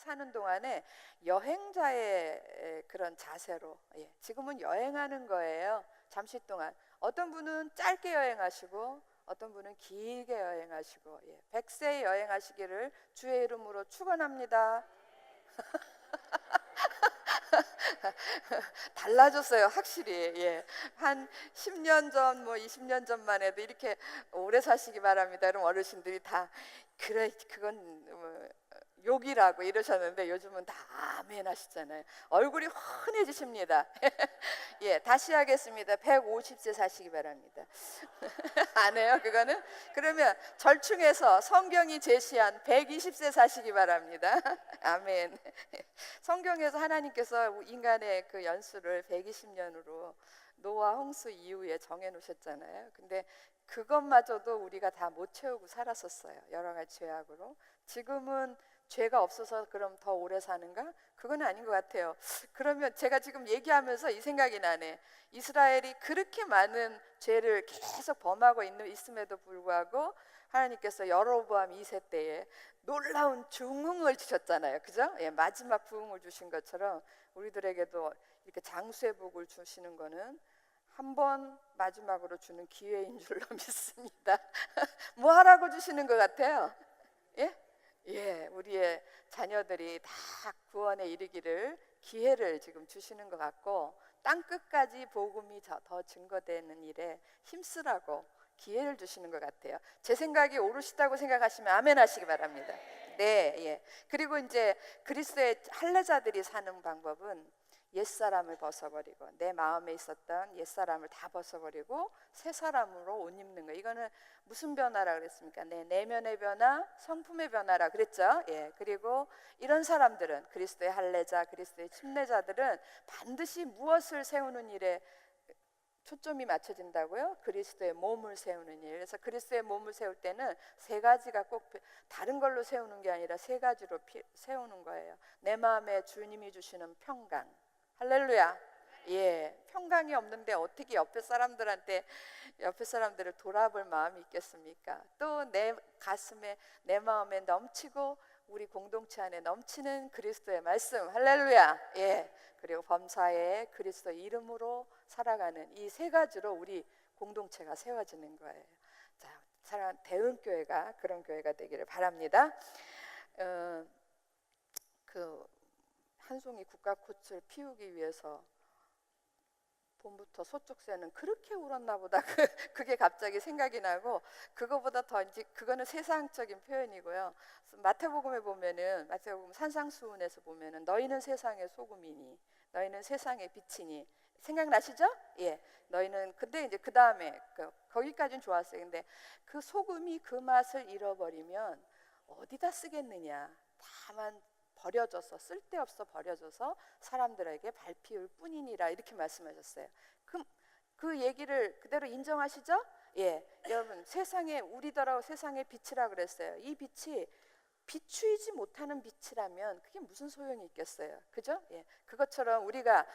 사는 동안에 여행자의 그런 자세로, 지금은 여행하는 거예요. 잠시 동안 어떤 분은 짧게 여행하시고 어떤 분은 길게 여행하시고, 100세 여행하시기를 주의 이름으로 축원합니다. 달라졌어요, 확실히. 한 10년 전, 뭐 20년 전만 해도 이렇게 오래 사시기 바랍니다. 그럼 어르신들이 다 그래, 그건 뭐 욕이라고 이러셨는데 요즘은 다 아멘 하시잖아요. 얼굴이 환해지십니다. 다시 하겠습니다. 150세 사시기 바랍니다. 안 해요, 그거는? 그러면 절충해서 성경이 제시한 120세 사시기 바랍니다. 아멘. 성경에서 하나님께서 인간의 그 연수를 120년으로 노아 홍수 이후에 정해 놓으셨잖아요. 근데 그것마저도 우리가 다 못 채우고 살았었어요. 여러 가지 죄악으로. 지금은 죄가 없어서 그럼 더 오래 사는가? 그건 아닌 것 같아요. 그러면 제가 지금 얘기하면서 이 생각이 나네. 이스라엘이 그렇게 많은 죄를 계속 범하고 있음에도 불구하고 하나님께서 여로보암 2세 때에 놀라운 중흥을 주셨잖아요. 그죠? 마지막 부흥을 주신 것처럼 우리들에게도 이렇게 장수의 복을 주시는 거는 한 번 마지막으로 주는 기회인 줄로 믿습니다. 뭐 하라고 주시는 것 같아요? 우리의 자녀들이 다 구원에 이르기를 기회를 지금 주시는 것 같고, 땅 끝까지 복음이 더 증거되는 일에 힘쓰라고 기회를 주시는 것 같아요. 제 생각이 옳으시다고 생각하시면 아멘 하시기 바랍니다. 네, 그리고 이제 그리스도의 할례자들이 사는 방법은 옛사람을 벗어버리고, 내 마음에 있었던 옛사람을 다 벗어버리고 새 사람으로 옷 입는 거예요. 이거는 무슨 변화라 그랬습니까? 내 내면의 변화, 성품의 변화라 그랬죠. 그리고 이런 사람들은, 그리스도의 할례자, 그리스도의 침례자들은 반드시 무엇을 세우는 일에 초점이 맞춰진다고요? 그리스도의 몸을 세우는 일. 그래서 그리스도의 몸을 세울 때는 세 가지가 꼭 다른 걸로 세우는 게 아니라 세 가지로 세우는 거예요. 내 마음에 주님이 주시는 평강. 할렐루야. 평강이 없는데 어떻게 옆에 사람들을 돌아볼 마음이 있겠습니까? 또 내 가슴에, 내 마음에 넘치고 우리 공동체 안에 넘치는 그리스도의 말씀. 할렐루야. 그리고 범사에 그리스도 이름으로 살아가는 이 세 가지로 우리 공동체가 세워지는 거예요. 자, 사랑하는 대은교회가 그런 교회가 되기를 바랍니다. 한 송이 국화꽃을 피우기 위해서 봄부터 소쩍새는 그렇게 울었나 보다. 그게 갑자기 생각이 나고, 그거보다 더 이제 그거는 세상적인 표현이고요. 마태복음에 보면은, 마태복음 산상수훈에서 보면은 너희는 세상의 소금이니 너희는 세상의 빛이니, 생각나시죠? 너희는, 근데 이제 그 다음에 거기까지는 좋았어요. 근데 그 소금이 그 맛을 잃어버리면 어디다 쓰겠느냐? 다만 버려져서, 쓸데없어 버려져서 사람들에게 밟히울 뿐이니라, 이렇게 말씀하셨어요. 그 얘기를 그대로 인정하시죠? 여러분, 세상에, 우리더러 세상의 빛이라 그랬어요. 이 빛이 비추이지 못하는 빛이라면 그게 무슨 소용이 있겠어요? 그죠? 그것처럼 우리가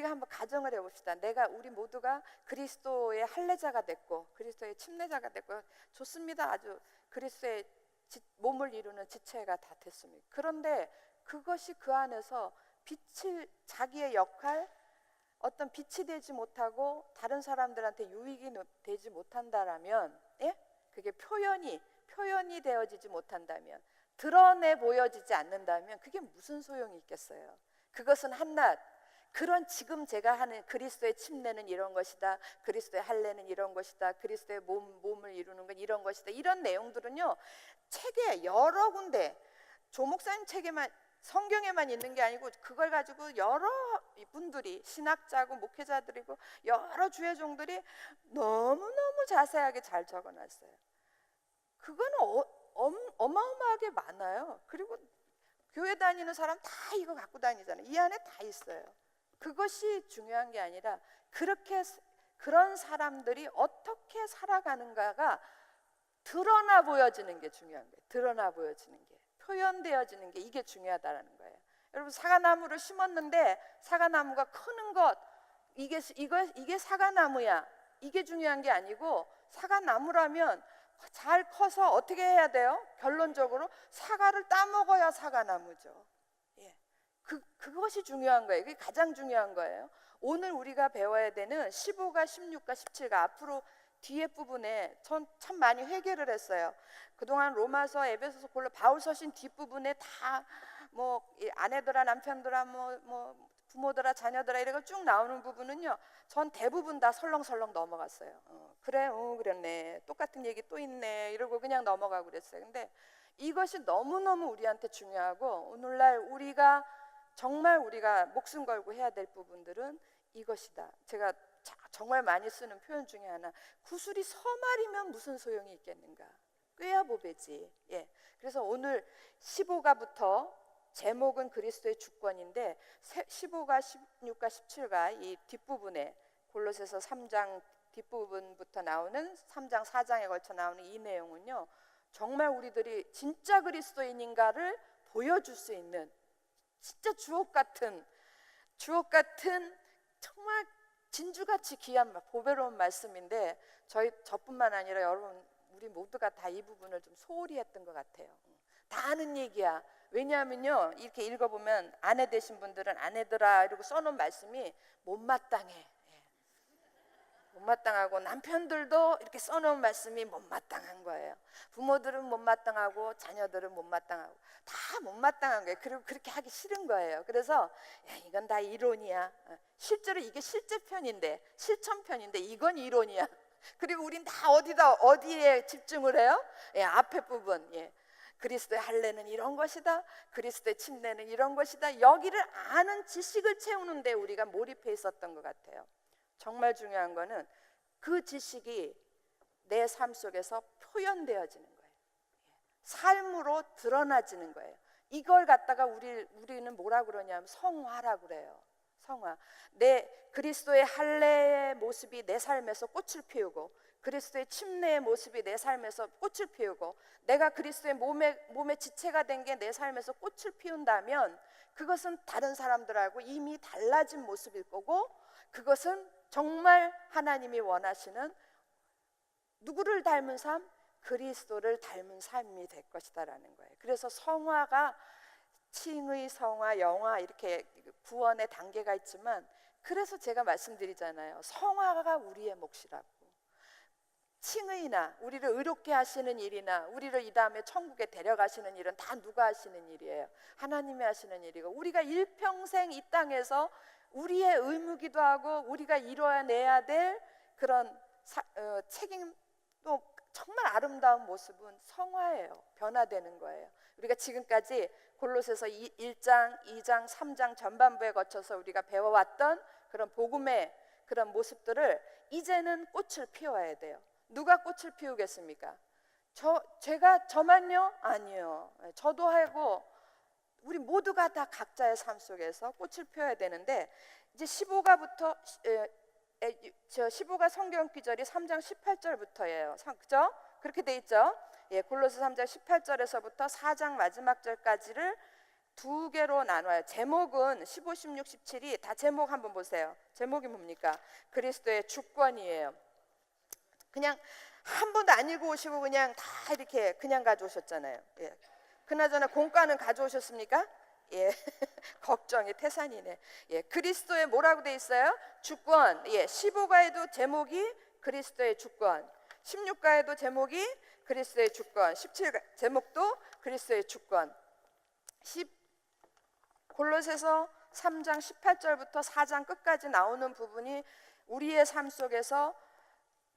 한번 가정을 해봅시다. 우리 모두가 그리스도의 할례자가 됐고 그리스도의 침례자가 됐고, 좋습니다. 아주 그리스도의 몸을 이루는 지체가 다 됐습니다. 그런데 그것이 그 안에서 자기의 역할, 어떤 빛이 되지 못하고 다른 사람들한테 유익이 되지 못한다라면, 그게 표현이 되어지지 못한다면, 드러내 보여지지 않는다면 그게 무슨 소용이 있겠어요? 그것은 한낱 그런, 지금 제가 하는 그리스도의 침례는 이런 것이다, 그리스도의 할례는 이런 것이다, 그리스도의 몸을 이루는 건 이런 것이다, 이런 내용들은요, 책에 여러 군데, 조목사님 책에만, 성경에만 있는 게 아니고 그걸 가지고 여러 분들이, 신학자고 목회자들이고 여러 주의 종들이 너무너무 자세하게 잘 적어놨어요. 그거는 어마어마하게 많아요. 그리고 교회 다니는 사람 다 이거 갖고 다니잖아요. 이 안에 다 있어요. 그것이 중요한 게 아니라 그런 사람들이 어떻게 살아가는가가 드러나 보여지는 게 중요한 거예요. 드러나 보여지는 게, 표현되어지는 게, 이게 중요하다는 거예요. 여러분, 사과나무를 심었는데 사과나무가 크는 것, 이게 사과나무야, 이게 중요한 게 아니고, 사과나무라면 잘 커서 어떻게 해야 돼요? 결론적으로 사과를 따먹어야 사과나무죠. 예. 그것이 중요한 거예요. 그게 가장 중요한 거예요. 오늘 우리가 배워야 되는 15가 16가 17가 앞으로 뒤에 부분에 전 참 많이 회개를 했어요. 그동안 로마서, 에베소서, 골로 바울 서신 뒷부분에 다 뭐 아내들아 남편들아 뭐 부모들아 자녀들아 이래가 쭉 나오는 부분은요, 전 대부분 다 설렁설렁 넘어갔어요. 그래, 그랬네, 똑같은 얘기 또 있네 이러고 그냥 넘어가고 그랬어요. 근데 이것이 너무너무 우리한테 중요하고, 오늘날 우리가 정말 우리가 목숨 걸고 해야 될 부분들은 이것이다. 제가 정말 많이 쓰는 표현 중에 하나, 구슬이 서말이면 무슨 소용이 있겠는가, 꿰야 보배지. 예. 그래서 오늘 15가부터 제목은 그리스도의 주권인데 15가 16가 17가 이 뒷부분에 골로새서 3장 뒷부분부터 나오는 3장 4장에 걸쳐 나오는 이 내용은요, 정말 우리들이 진짜 그리스도인인가를 보여줄 수 있는 진짜 주옥 같은 정말 진주같이 귀한 보배로운 말씀인데, 저뿐만 아니라 여러분 우리 모두가 다 이 부분을 좀 소홀히 했던 것 같아요. 다 아는 얘기야. 왜냐하면요, 이렇게 읽어보면 아내 되신 분들은 아내들아 이러고 써놓은 말씀이 못마땅해. 예. 못마땅하고, 남편들도 이렇게 써놓은 말씀이 못마땅한 거예요. 부모들은 못마땅하고 자녀들은 못마땅하고 다 못마땅한 거예요. 그리고 그렇게 하기 싫은 거예요. 그래서 이건 다 이론이야. 실제로 이게 실제편인데, 실천편인데 이건 이론이야. 그리고 우린 다 어디에 집중을 해요? 예, 앞에 부분. 예. 그리스도의 할례는 이런 것이다, 그리스도의 침례는 이런 것이다, 여기를 아는 지식을 채우는데 우리가 몰입해 있었던 것 같아요. 정말 중요한 거는 그 지식이 내 삶 속에서 표현되어지는 거예요. 삶으로 드러나지는 거예요. 이걸 갖다가 우리는 뭐라 그러냐면 성화라고 그래요. 성화. 내 그리스도의 할례의 모습이 내 삶에서 꽃을 피우고, 그리스도의 침례의 모습이 내 삶에서 꽃을 피우고, 내가 그리스도의 몸의 지체가 된 게 내 삶에서 꽃을 피운다면 그것은 다른 사람들하고 이미 달라진 모습일 거고, 그것은 정말 하나님이 원하시는 누구를 닮은 삶? 그리스도를 닮은 삶이 될 것이다라는 거예요. 그래서 성화가 칭의, 성화, 영화 이렇게 구원의 단계가 있지만, 그래서 제가 말씀드리잖아요. 성화가 우리의 몫이라고. 칭의나 우리를 의롭게 하시는 일이나 우리를 이 다음에 천국에 데려가시는 일은 다 누가 하시는 일이에요? 하나님이 하시는 일이고, 우리가 일평생 이 땅에서 우리의 의무기도 하고 우리가 이뤄내야 될 그런 책임, 또 정말 아름다운 모습은 성화예요. 변화되는 거예요. 우리가 지금까지 골로새서 1장, 2장, 3장 전반부에 거쳐서 우리가 배워왔던 그런 복음의 그런 모습들을 이제는 꽃을 피워야 돼요. 누가 꽃을 피우겠습니까? 저만요? 아니요. 저도 하고 우리 모두가 다 각자의 삶 속에서 꽃을 피워야 되는데, 이제 15가부터 15가 성경 기절이 3장 18절부터예요. 그죠? 그렇게 돼 있죠? 예, 골로새 3장 18절에서부터 4장 마지막 절까지를 두 개로 나눠요. 제목은 15, 16, 17이 다 제목 한번 보세요. 제목이 뭡니까? 그리스도의 주권이에요. 그냥 한 번도 안 읽어오시고 그냥 다 이렇게 그냥 가져오셨잖아요. 예. 그나저나 공과는 가져오셨습니까? 예. 걱정이 태산이네. 예. 그리스도의 뭐라고 돼 있어요? 주권. 예. 15가에도 제목이 그리스도의 주권, 16가에도 제목이 그리스도의 주권, 17가 제목도 그리스도의 주권. 골로새서 3장 18절부터 4장 끝까지 나오는 부분이 우리의 삶 속에서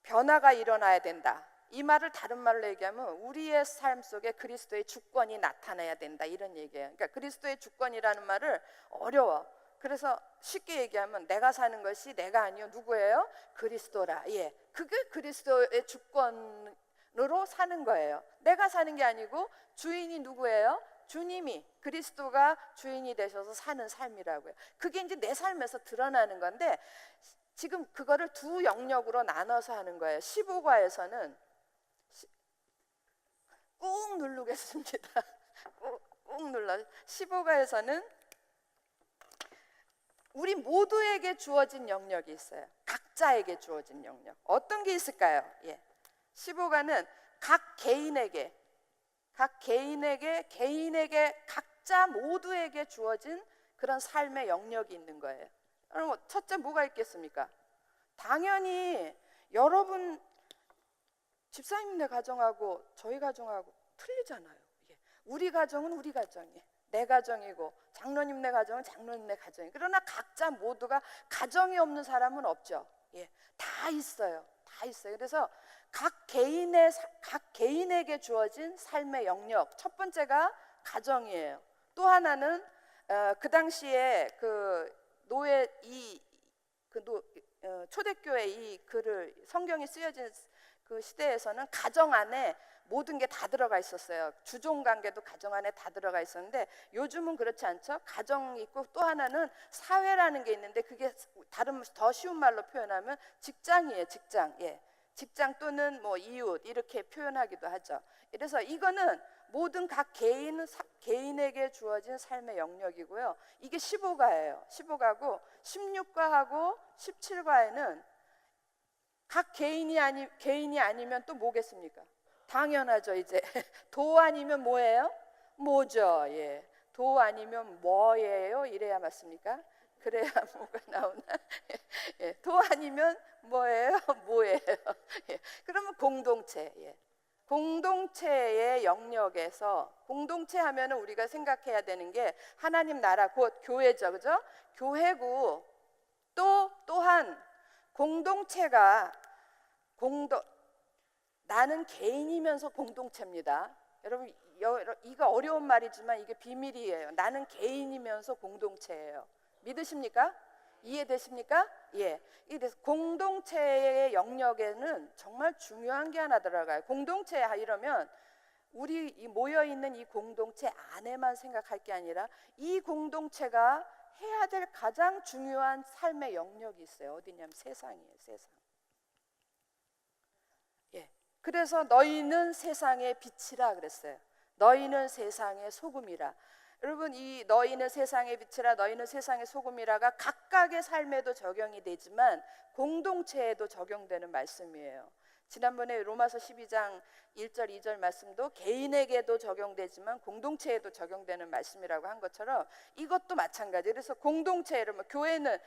변화가 일어나야 된다. 이 말을 다른 말로 얘기하면 우리의 삶 속에 그리스도의 주권이 나타나야 된다, 이런 얘기예요. 그러니까 그리스도의 주권이라는 말을 어려워. 그래서 쉽게 얘기하면 내가 사는 것이 내가 아니요 누구예요? 그리스도라. 예, 그게 그리스도의 주권으로 사는 거예요. 내가 사는 게 아니고 주인이 누구예요? 주님이, 그리스도가 주인이 되셔서 사는 삶이라고요. 그게 이제 내 삶에서 드러나는 건데, 지금 그거를 두 영역으로 나눠서 하는 거예요. 15과에서는 꾹 누르겠습니다. 꾹 눌러. 15과에서는 우리 모두에게 주어진 영역이 있어요. 각자에게 주어진 영역. 어떤 게 있을까요? 예. 15과는 각 개인에게 각자 모두에게 주어진 그런 삶의 영역이 있는 거예요. 여러분, 첫째 뭐가 있겠습니까? 당연히 여러분 집사님네 가정하고 저희 가정하고 틀리잖아요. 이게 우리 가정은 우리 가정이에요. 내 가정이고 장로님네 가정은 장로님네 가정이에요. 그러나 각자 모두가 가정이 없는 사람은 없죠. 예, 다 있어요. 다 있어요. 그래서 각 개인에게 주어진 삶의 영역, 첫 번째가 가정이에요. 또 하나는 그 당시에 초대교회 이 글을 성경이 쓰여진 그 시대에서는 가정 안에 모든 게 다 들어가 있었어요. 주종 관계도 가정 안에 다 들어가 있었는데 요즘은 그렇지 않죠. 가정이 있고 또 하나는 사회라는 게 있는데 그게 다른 더 쉬운 말로 표현하면 직장이에요. 직장. 예. 직장 또는 뭐 이웃 이렇게 표현하기도 하죠. 그래서 이거는 모든 각 개인에게 주어진 삶의 영역이고요. 이게 15가예요. 15가고 16가하고 17가에는 각 개인이 아니면 또 뭐겠습니까? 당연하죠. 이제 도 아니면 뭐예요? 뭐죠. 예. 도 아니면 뭐예요? 이래야 맞습니까? 그래야 뭐가 나오나? 예. 도 아니면 뭐예요? 뭐예요? 예. 그러면 공동체. 예. 공동체의 영역에서 공동체 하면은 우리가 생각해야 되는 게 하나님 나라 곧 교회죠. 그죠? 교회고 또한 공동체가 나는 개인이면서 공동체입니다. 여러분 이거 어려운 말이지만 이게 비밀이에요. 나는 개인이면서 공동체예요. 믿으십니까? 이해되십니까? 예. 공동체의 영역에는 정말 중요한 게 하나 들어가요. 공동체 이러면 우리 모여 있는 이 공동체 안에만 생각할 게 아니라 이 공동체가 해야 될 가장 중요한 삶의 영역이 있어요. 어디냐면 세상이에요. 세상. 예. 그래서 너희는 세상의 빛이라 그랬어요. 너희는 세상의 소금이라. 여러분 이 너희는 세상의 빛이라 너희는 세상의 소금이라가 각각의 삶에도 적용이 되지만 공동체에도 적용되는 말씀이에요. 지난번에 로마서 12장 1절 2절 말씀도 개인에게도 적용되지만 공동체에도 적용되는 말씀이라고 한 것처럼 이것도 마찬가지. 그래서 공동체 여러분 교회는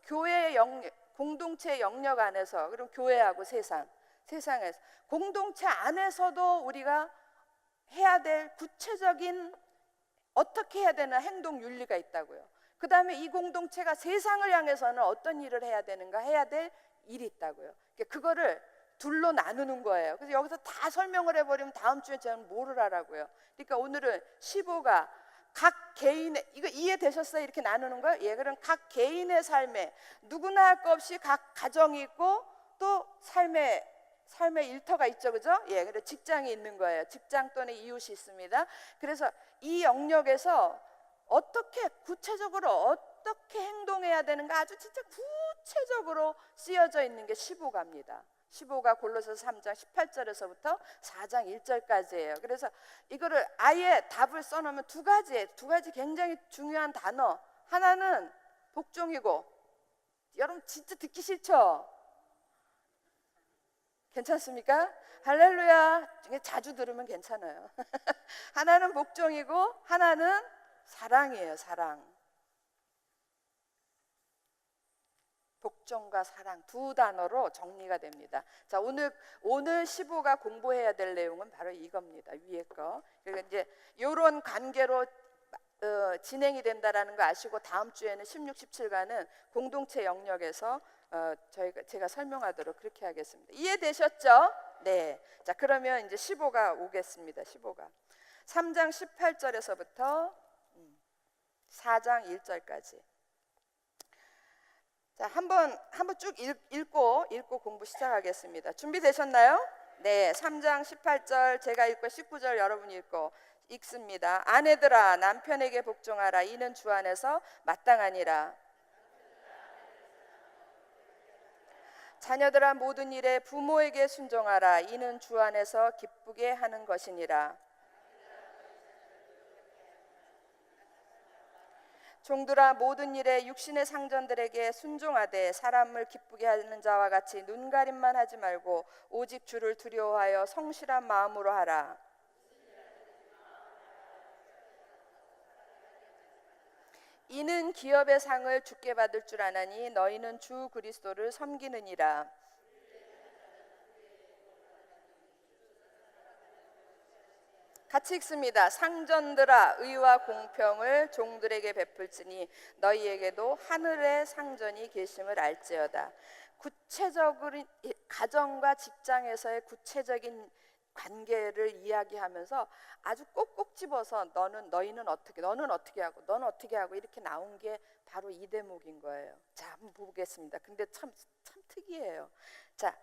교회의 공동체의 영역 안에서 그럼 교회하고 세상에서 공동체 안에서도 우리가 해야 될 구체적인 어떻게 해야 되는 행동 윤리가 있다고요. 그 다음에 이 공동체가 세상을 향해서는 어떤 일을 해야 되는가 해야 될 일이 있다고요. 그거를 둘로 나누는 거예요. 그래서 여기서 다 설명을 해버리면 다음 주에 저는 뭐를 하라고요. 그러니까 오늘은 15가 각 개인의 이거 이해되셨어요? 이렇게 나누는 거예요. 예, 그럼 각 개인의 삶에 누구나 할 것 없이 각 가정이 있고 또 삶의 일터가 있죠, 그죠? 예, 그래서 직장이 있는 거예요. 직장 또는 이웃이 있습니다. 그래서 이 영역에서 구체적으로 어떻게 행동해야 되는가 아주 진짜 구체적으로 쓰여져 있는 게 15가입니다. 15가 골로새서 3장 18절에서부터 4장 1절까지예요. 그래서 이거를 아예 답을 써놓으면 두 가지 굉장히 중요한 단어. 하나는 복종이고, 여러분 진짜 듣기 싫죠? 괜찮습니까? 할렐루야. 자주 들으면 괜찮아요. 하나는 복종이고 하나는 사랑이에요. 사랑. 복종과 사랑 두 단어로 정리가 됩니다. 자, 오늘 15가 공부해야 될 내용은 바로 이겁니다. 위에 거. 그러니까 이제 이런 관계로 진행이 된다라는 거 아시고 다음 주에는 16, 17가는 공동체 영역에서 제가 설명하도록 그렇게 하겠습니다. 이해되셨죠? 네. 자, 그러면 이제 15가 오겠습니다. 15가 3장 18절에서부터 4장 1절까지. 자, 한번 쭉 읽고 공부 시작하겠습니다. 준비되셨나요? 네. 3장 18절 제가 읽고 19절 여러분이 읽습니다. 아내들아 남편에게 복종하라. 이는 주 안에서 마땅하니라. 자녀들아 모든 일에 부모에게 순종하라. 이는 주 안에서 기쁘게 하는 것이니라. 종들아 모든 일에 육신의 상전들에게 순종하되 사람을 기쁘게 하는 자와 같이 눈가림만 하지 말고 오직 주를 두려워하여 성실한 마음으로 하라. 이는 기업의 상을 주께 받을 줄 아나니 너희는 주 그리스도를 섬기느니라. 같이 읽습니다. 상전들아 의와 공평을 종들에게 베풀지니 너희에게도 하늘의 상전이 계심을 알지어다. 구체적인 가정과 직장에서의 구체적인 관계를 이야기하면서 아주 꼭꼭 집어서 너희는 어떻게, 너는 어떻게 하고, 너는 어떻게 하고 이렇게 나온 게 바로 이 대목인 거예요. 자, 한번 보겠습니다. 근데 참 특이해요. 자,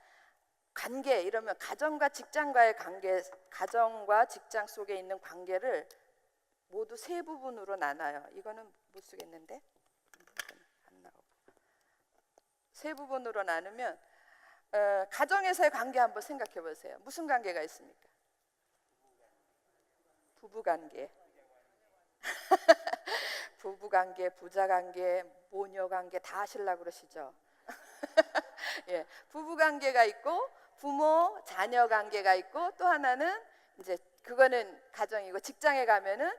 관계 이러면 가정과 직장과의 관계, 가정과 직장 속에 있는 관계를 모두 세 부분으로 나눠요. 이거는 못 쓰겠는데 안 나오고. 세 부분으로 나누면 가정에서의 관계 한번 생각해 보세요. 무슨 관계가 있습니까? 부부관계, 부부관계, 부자관계, 모녀관계 다 하시려고 그러시죠? 예, 부부관계가 있고 부모 자녀 관계가 있고 또 하나는 이제 그거는 가정이고 직장에 가면은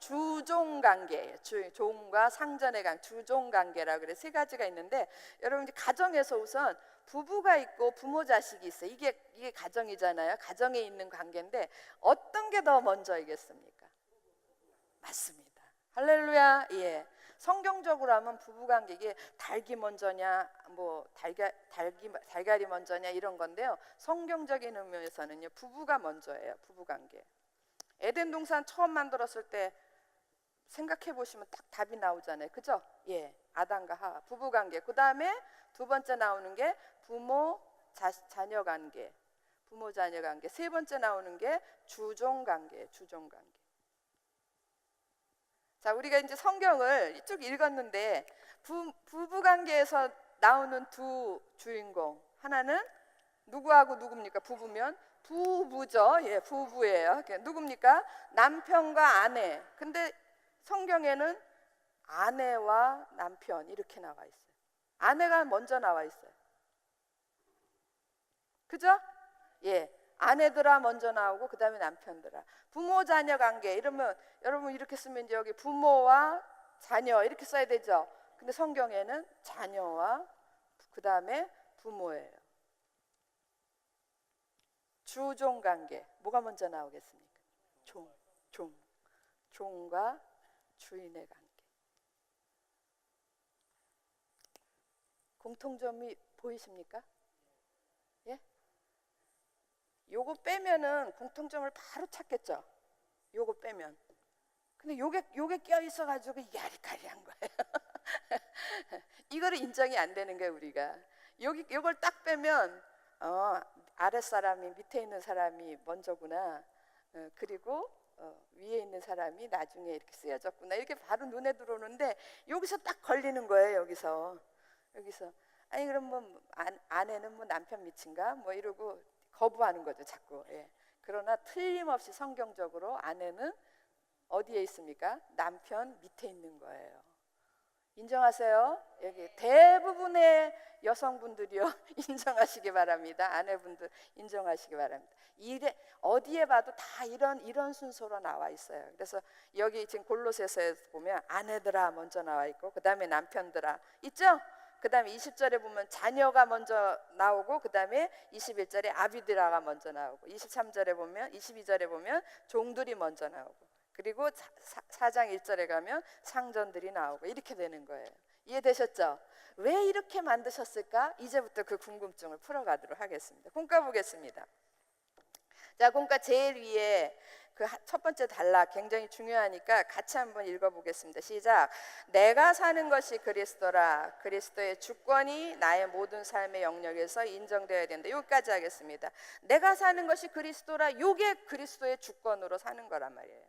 주종 관계, 종과 상전의 관계, 주종 관계라 그래 세 가지가 있는데 여러분 이제 가정에서 우선 부부가 있고 부모 자식이 있어요. 이게 가정이잖아요. 가정에 있는 관계인데 어떤 게 더 먼저이겠습니까? 맞습니다. 할렐루야. 예. 성경적으로 하면 부부관계 이게 닭이 먼저냐 뭐 달걀이 먼저냐 이런 건데요. 성경적인 의미에서는요 부부가 먼저예요. 부부관계. 에덴 동산 처음 만들었을 때 생각해 보시면 딱 답이 나오잖아요. 그죠? 예, 아담과 하와 부부관계. 그 다음에 두 번째 나오는 게 부모 자녀 관계, 부모 자녀 관계. 세 번째 나오는 게 주종 관계, 주종 관계. 자, 우리가 이제 성경을 쭉 읽었는데 부부관계에서 나오는 두 주인공 하나는 누구하고 누굽니까? 부부면 부부죠. 예, 부부예요. 누굽니까? 남편과 아내. 근데 성경에는 아내와 남편 이렇게 나와 있어요. 아내가 먼저 나와 있어요. 그죠? 예. 아내들아 먼저 나오고 그 다음에 남편들아. 부모 자녀 관계 이러면 여러분 이렇게 쓰면 이제 여기 부모와 자녀 이렇게 써야 되죠. 근데 성경에는 자녀와 그 다음에 부모예요. 주종 관계 뭐가 먼저 나오겠습니까? 종과 주인의 관계. 공통점이 보이십니까? 예? 요거 빼면은 공통점을 바로 찾겠죠. 요거 빼면. 근데 요게 껴 있어 가지고 이게 아리까리한 거예요. 이거를 인정이 안 되는 거예요, 우리가. 요걸 딱 빼면 아랫사람이 밑에 있는 사람이 먼저구나. 그리고 위에 있는 사람이 나중에 이렇게 쓰여졌구나. 이렇게 바로 눈에 들어오는데 여기서 딱 걸리는 거예요, 여기서. 아니 그럼 뭐 아내는 뭐 남편 밑인가? 뭐 이러고 거부하는 거죠, 자꾸. 예. 그러나 틀림없이 성경적으로 아내는 어디에 있습니까? 남편 밑에 있는 거예요. 인정하세요? 여기 대부분의 여성분들이요 인정하시기 바랍니다. 아내분들 인정하시기 바랍니다. 어디에 봐도 다 이런 순서로 나와 있어요. 그래서 여기 지금 골로새서에 보면 아내들아 먼저 나와 있고 그 다음에 남편들아 있죠? 그 다음에 20절에 보면 자녀가 먼저 나오고 그 다음에 21절에 아비드라가 먼저 나오고 23절에 보면 22절에 보면 종들이 먼저 나오고 그리고 4장 1절에 가면 상전들이 나오고 이렇게 되는 거예요. 이해되셨죠? 왜 이렇게 만드셨을까? 이제부터 그 궁금증을 풀어가도록 하겠습니다. 공과 보겠습니다. 자, 공과 제일 위에 그 첫 번째 단락 굉장히 중요하니까 같이 한번 읽어보겠습니다. 시작. 내가 사는 것이 그리스도라. 그리스도의 주권이 나의 모든 삶의 영역에서 인정되어야 된다. 여기까지 하겠습니다. 내가 사는 것이 그리스도라. 요게 그리스도의 주권으로 사는 거란 말이에요.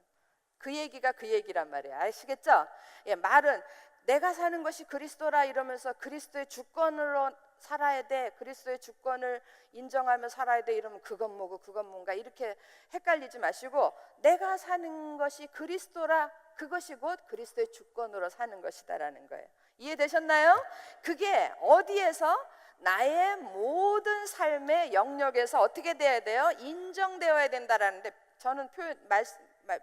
그 얘기가 그 얘기란 말이에요. 아시겠죠? 예, 말은 내가 사는 것이 그리스도라 이러면서 그리스도의 주권으로 살아야 돼. 그리스도의 주권을 인정하며 살아야 돼. 이러면 그건 뭐고 그건 뭔가 이렇게 헷갈리지 마시고 내가 사는 것이 그리스도라. 그것이 곧 그리스도의 주권으로 사는 것이다라는 거예요. 이해되셨나요? 그게 어디에서? 나의 모든 삶의 영역에서 어떻게 돼야 돼요? 인정되어야 된다라는데, 저는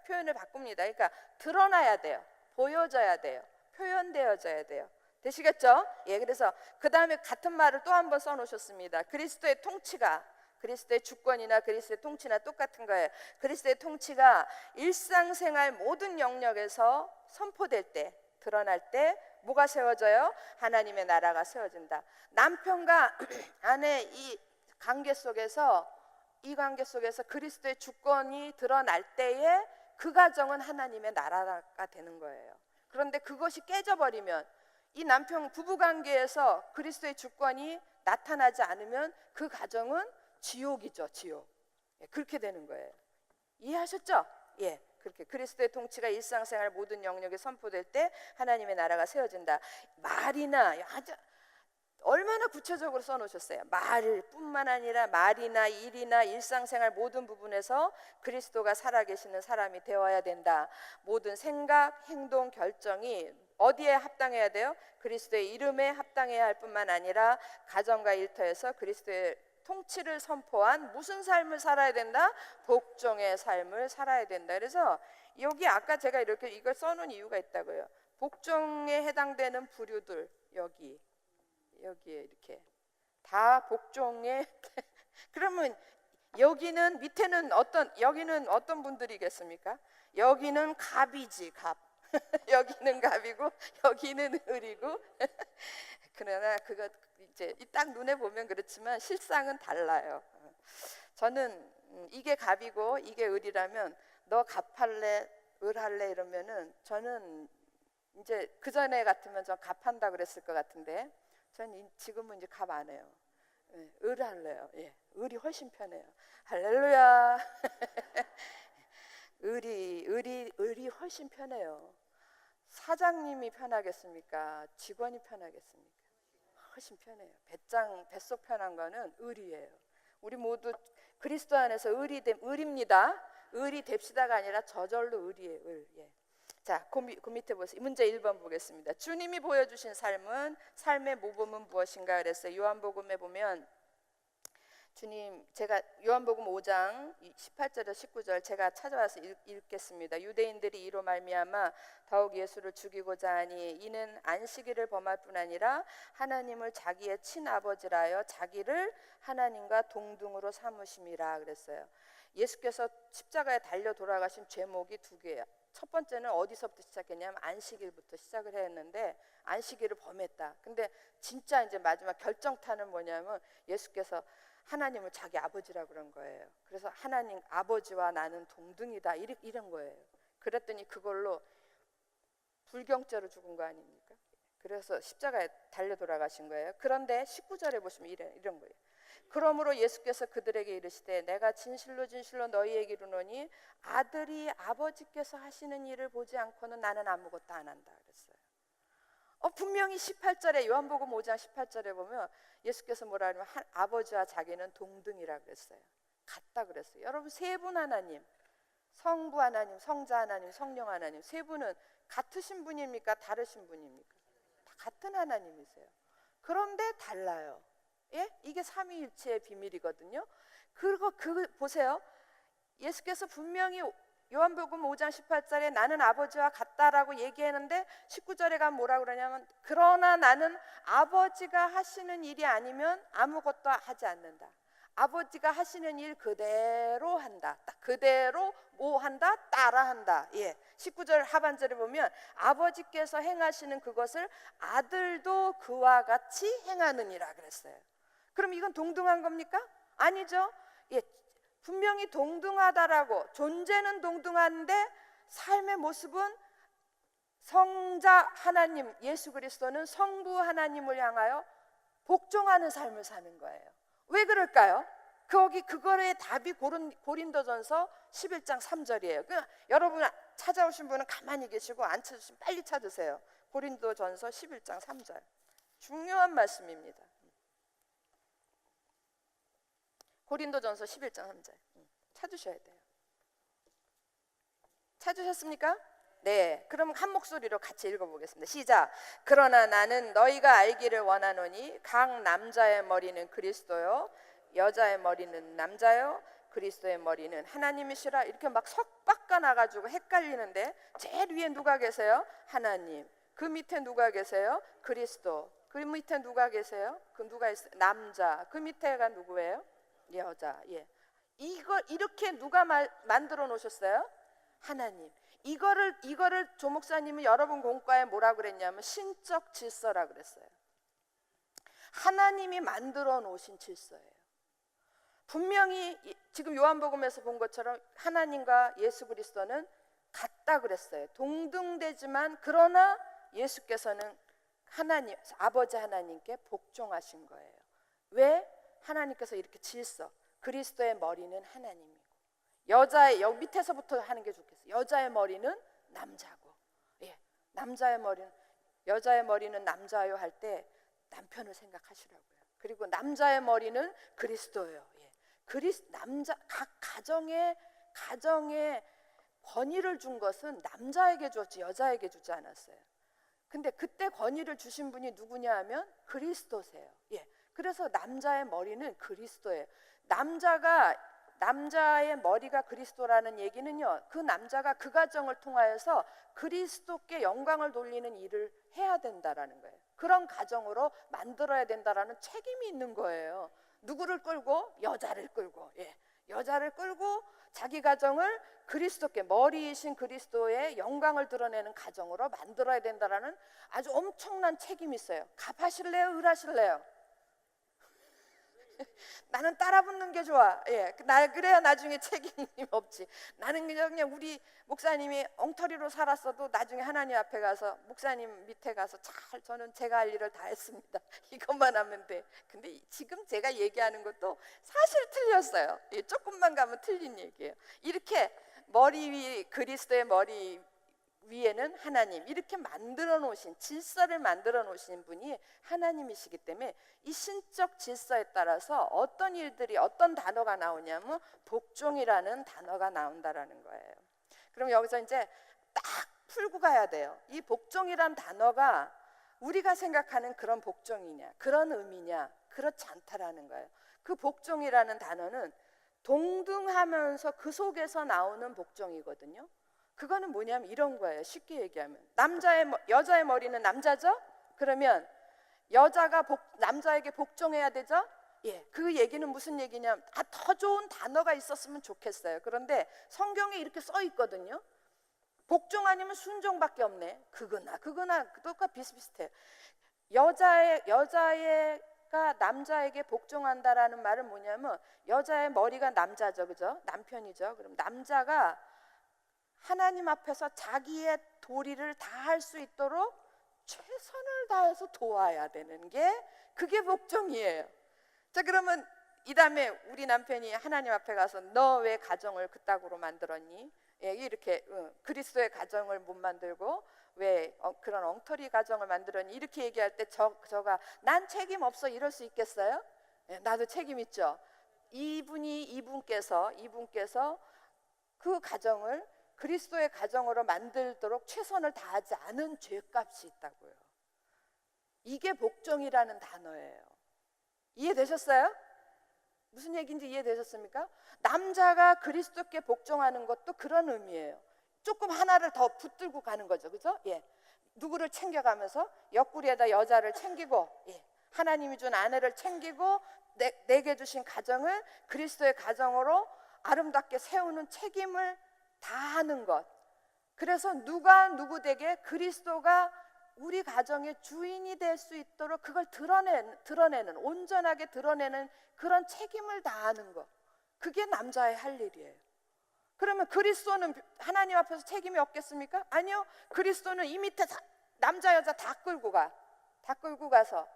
표현을 바꿉니다. 그러니까 드러나야 돼요. 보여져야 돼요. 표현되어져야 돼요. 되시겠죠? 예, 그래서 그 다음에 같은 말을 또 한 번 써놓으셨습니다. 그리스도의 통치가, 그리스도의 주권이나 그리스도의 통치나 똑같은 거예요. 그리스도의 통치가 일상생활 모든 영역에서 선포될 때, 드러날 때 뭐가 세워져요? 하나님의 나라가 세워진다. 남편과 아내 이 관계 속에서 그리스도의 주권이 드러날 때에 그 가정은 하나님의 나라가 되는 거예요. 그런데 그것이 깨져버리면, 이 남편 부부관계에서 그리스도의 주권이 나타나지 않으면 그 가정은 지옥이죠. 지옥. 예, 그렇게 되는 거예요. 이해하셨죠? 예, 그렇게 그리스도의 통치가 일상생활 모든 영역에 선포될 때 하나님의 나라가 세워진다. 말이나 아주 얼마나 구체적으로 써놓으셨어요. 말뿐만 아니라 말이나 일이나 일상생활 모든 부분에서 그리스도가 살아계시는 사람이 되어야 된다. 모든 생각, 행동, 결정이 어디에 합당해야 돼요? 그리스도의 이름에 합당해야 할 뿐만 아니라 가정과 일터에서 그리스도의 통치를 선포한 무슨 삶을 살아야 된다? 복종의 삶을 살아야 된다. 그래서 여기 아까 제가 이렇게 이걸 써놓은 이유가 있다고요. 복종에 해당되는 부류들 여기에 이렇게 다 복종에 그러면 여기는 밑에는 여기는 어떤 분들이겠습니까? 여기는 갑이지, 갑. 여기는 갑이고 여기는 을이고 그러나 그거 이제 딱 눈에 보면 그렇지만 실상은 달라요. 저는 이게 갑이고 이게 을이라면 너 갑할래 을할래 이러면은 저는 이제 그 전에 같으면 저 갑한다 그랬을 것 같은데 저는 지금은 이제 갑 안 해요. 예, 을 할래요. 예, 을이 훨씬 편해요. 할렐루야. 을이 훨씬 편해요. 사장님이 편하겠습니까? 직원이 편하겠습니까? 훨씬 편해요. 뱃속 편한 거는 을이에요. 우리 모두 그리스도 안에서 을입니다. 을이 됩시다가 아니라 저절로 을이에요. 을. 예. 자, 그 밑에 보세요. 문제 1번 보겠습니다. 주님이 보여주신 삶의 모범은 무엇인가 그랬어요. 요한복음에 보면 주님, 제가 요한복음 5장 18절에서 19절 제가 찾아와서 읽겠습니다. 유대인들이 이로 말미암아 더욱 예수를 죽이고자 하니 이는 안식일을 범할 뿐 아니라 하나님을 자기의 친아버지라 하여 자기를 하나님과 동등으로 삼으심이라 그랬어요. 예수께서 십자가에 달려 돌아가신 제목이 두 개예요. 첫 번째는 어디서부터 시작했냐면 안식일부터 시작을 했는데 안식일을 범했다. 근데 진짜 이제 마지막 결정타는 뭐냐면 예수께서 하나님을 자기 아버지라고 그런 거예요. 그래서 하나님 아버지와 나는 동등이다 이런 거예요. 그랬더니 그걸로 불경죄로 죽은 거 아닙니까? 그래서 십자가에 달려 돌아가신 거예요. 그런데 19절에 보시면 이런 거예요. 그러므로 예수께서 그들에게 이르시되 내가 진실로 너희에게 이르노니 아들이 아버지께서 하시는 일을 보지 않고는 나는 아무것도 안 한다 그랬어요. 분명히 18절에 요한복음 5장 18절에 보면 예수께서 뭐라 하냐면 아버지와 자기는 동등이라 그랬어요. 같다 그랬어요. 여러분 세 분 하나님, 성부 하나님, 성자 하나님, 성령 하나님 세 분은 같으신 분입니까? 다르신 분입니까? 다 같은 하나님이세요. 그런데 달라요. 예? 이게 삼위일체의 비밀이거든요. 그리고 보세요. 예수께서 분명히 요한복음 5장 18절에 나는 아버지와 같다라고 얘기했는데 19절에 가면 뭐라고 그러냐면 그러나 나는 아버지가 하시는 일이 아니면 아무것도 하지 않는다. 아버지가 하시는 일 그대로 한다. 딱 그대로 뭐 한다? 따라한다. 예. 19절 하반절에 보면 아버지께서 행하시는 그것을 아들도 그와 같이 행하느니라 그랬어요. 그럼 이건 동등한 겁니까? 아니죠. 예. 분명히 동등하다라고 존재는 동등한데 삶의 모습은 성자 하나님 예수 그리스도는 성부 하나님을 향하여 복종하는 삶을 사는 거예요. 왜 그럴까요? 그거의 답이 고린도전서 11장 3절이에요. 여러분 찾아오신 분은 가만히 계시고 안 찾으시면 빨리 찾으세요. 고린도전서 11장 3절 중요한 말씀입니다. 고린도전서 11장 3절 찾으셔야 돼요. 찾으셨습니까? 네, 그럼 한 목소리로 같이 읽어보겠습니다. 시작. 그러나 나는 너희가 알기를 원하노니 각 남자의 머리는 그리스도요 여자의 머리는 남자요 그리스도의 머리는 하나님이시라. 이렇게 막 섞바꿔 나가지고 헷갈리는데, 제일 위에 누가 계세요? 하나님. 그 밑에 누가 계세요? 그리스도. 그 밑에 누가 계세요? 그 누가 있어요? 남자. 그 밑에가 누구예요? 여자. 예. 이걸 이렇게 누가 만들어 놓으셨어요? 하나님. 이거를 조 목사님이 여러분 공과에 뭐라 그랬냐면 신적 질서라 그랬어요. 하나님이 만들어 놓으신 질서예요. 분명히 지금 요한복음에서 본 것처럼 하나님과 예수 그리스도는 같다 그랬어요. 동등되지만 그러나 예수께서는 하나님, 아버지 하나님께 복종하신 거예요. 왜? 하나님께서 이렇게 질서, 그리스도의 머리는 하나님이고, 여자의, 여기 밑에서부터 하는 게 좋겠어요. 여자의 머리는 남자고, 예, 여자의 머리는 남자요 할 때 남편을 생각하시라고요. 그리고 남자의 머리는 그리스도예요. 예. 각 가정에 권위를 준 것은 남자에게 줬지 여자에게 주지 않았어요. 근데 그때 권위를 주신 분이 누구냐 하면 그리스도세요. 예. 그래서 남자의 머리는 그리스도예요. 남자의 머리가 그리스도라는 얘기는요, 그 남자가 그 가정을 통하여서 그리스도께 영광을 돌리는 일을 해야 된다라는 거예요. 그런 가정으로 만들어야 된다라는 책임이 있는 거예요. 누구를 끌고? 여자를 끌고, 예, 여자를 끌고 자기 가정을 그리스도께, 머리이신 그리스도의 영광을 드러내는 가정으로 만들어야 된다라는 아주 엄청난 책임이 있어요. 갑하실래요? 을하실래요? 나는 따라 붙는 게 좋아. 예, 그래야 나중에 책임이 없지. 나는 그냥 우리 목사님이 엉터리로 살았어도 나중에 하나님 앞에 가서, 목사님 밑에 가서 저는 제가 할 일을 다 했습니다. 이것만 하면 돼. 근데 지금 제가 얘기하는 것도 사실 틀렸어요. 예, 조금만 가면 틀린 얘기예요. 이렇게 머리 위, 그리스도의 머리 위에는 하나님, 이렇게 만들어 놓으신, 질서를 만들어 놓으신 분이 하나님이시기 때문에 이 신적 질서에 따라서 어떤 일들이, 어떤 단어가 나오냐면 복종이라는 단어가 나온다라는 거예요. 그럼 여기서 이제 딱 풀고 가야 돼요. 이 복종이란 단어가 우리가 생각하는 그런 복종이냐, 그런 의미냐, 그렇지 않다라는 거예요. 그 복종이라는 단어는 동등하면서 그 속에서 나오는 복종이거든요. 그거는 뭐냐면 이런 거예요. 쉽게 얘기하면 여자의 머리는 남자죠? 그러면 여자가 남자에게 복종해야 되죠? 예, 그 얘기는 무슨 얘기냐면 더 좋은 단어가 있었으면 좋겠어요. 그런데 성경에 이렇게 써 있거든요. 복종 아니면 순종밖에 없네. 그거나 똑같 비슷비슷해요. 여자가 남자에게 복종한다라는 말은 뭐냐면 여자의 머리가 남자죠, 그죠? 남편이죠. 그럼 남자가 하나님 앞에서 자기의 도리를 다할 수 있도록 최선을 다해서 도와야 되는 게, 그게 복종이에요. 자, 그러면 이 다음에 우리 남편이 하나님 앞에 가서 너 왜 가정을 그따구로 만들었니? 예, 이렇게 그리스도의 가정을 못 만들고 왜 그런 엉터리 가정을 만들었니? 이렇게 얘기할 때 저가 난 책임 없어 이럴 수 있겠어요? 예, 나도 책임 있죠. 이분께서 그 가정을 그리스도의 가정으로 만들도록 최선을 다하지 않은 죄값이 있다고요. 이게 복종이라는 단어예요. 이해되셨어요? 무슨 얘기인지 이해되셨습니까? 남자가 그리스도께 복종하는 것도 그런 의미예요. 조금 하나를 더 붙들고 가는 거죠, 그죠? 예, 누구를 챙겨가면서 옆구리에다 여자를 챙기고, 예, 하나님이 준 아내를 챙기고 내게 주신 가정을 그리스도의 가정으로 아름답게 세우는 책임을 다하는 것. 그래서 누가 누구에게 그리스도가 우리 가정의 주인이 될 수 있도록 그걸 드러내는, 온전하게 드러내는 그런 책임을 다하는 것. 그게 남자의 할 일이에요. 그러면 그리스도는 하나님 앞에서 책임이 없겠습니까? 아니요. 그리스도는 이 밑에 남자 여자 다 끌고 가서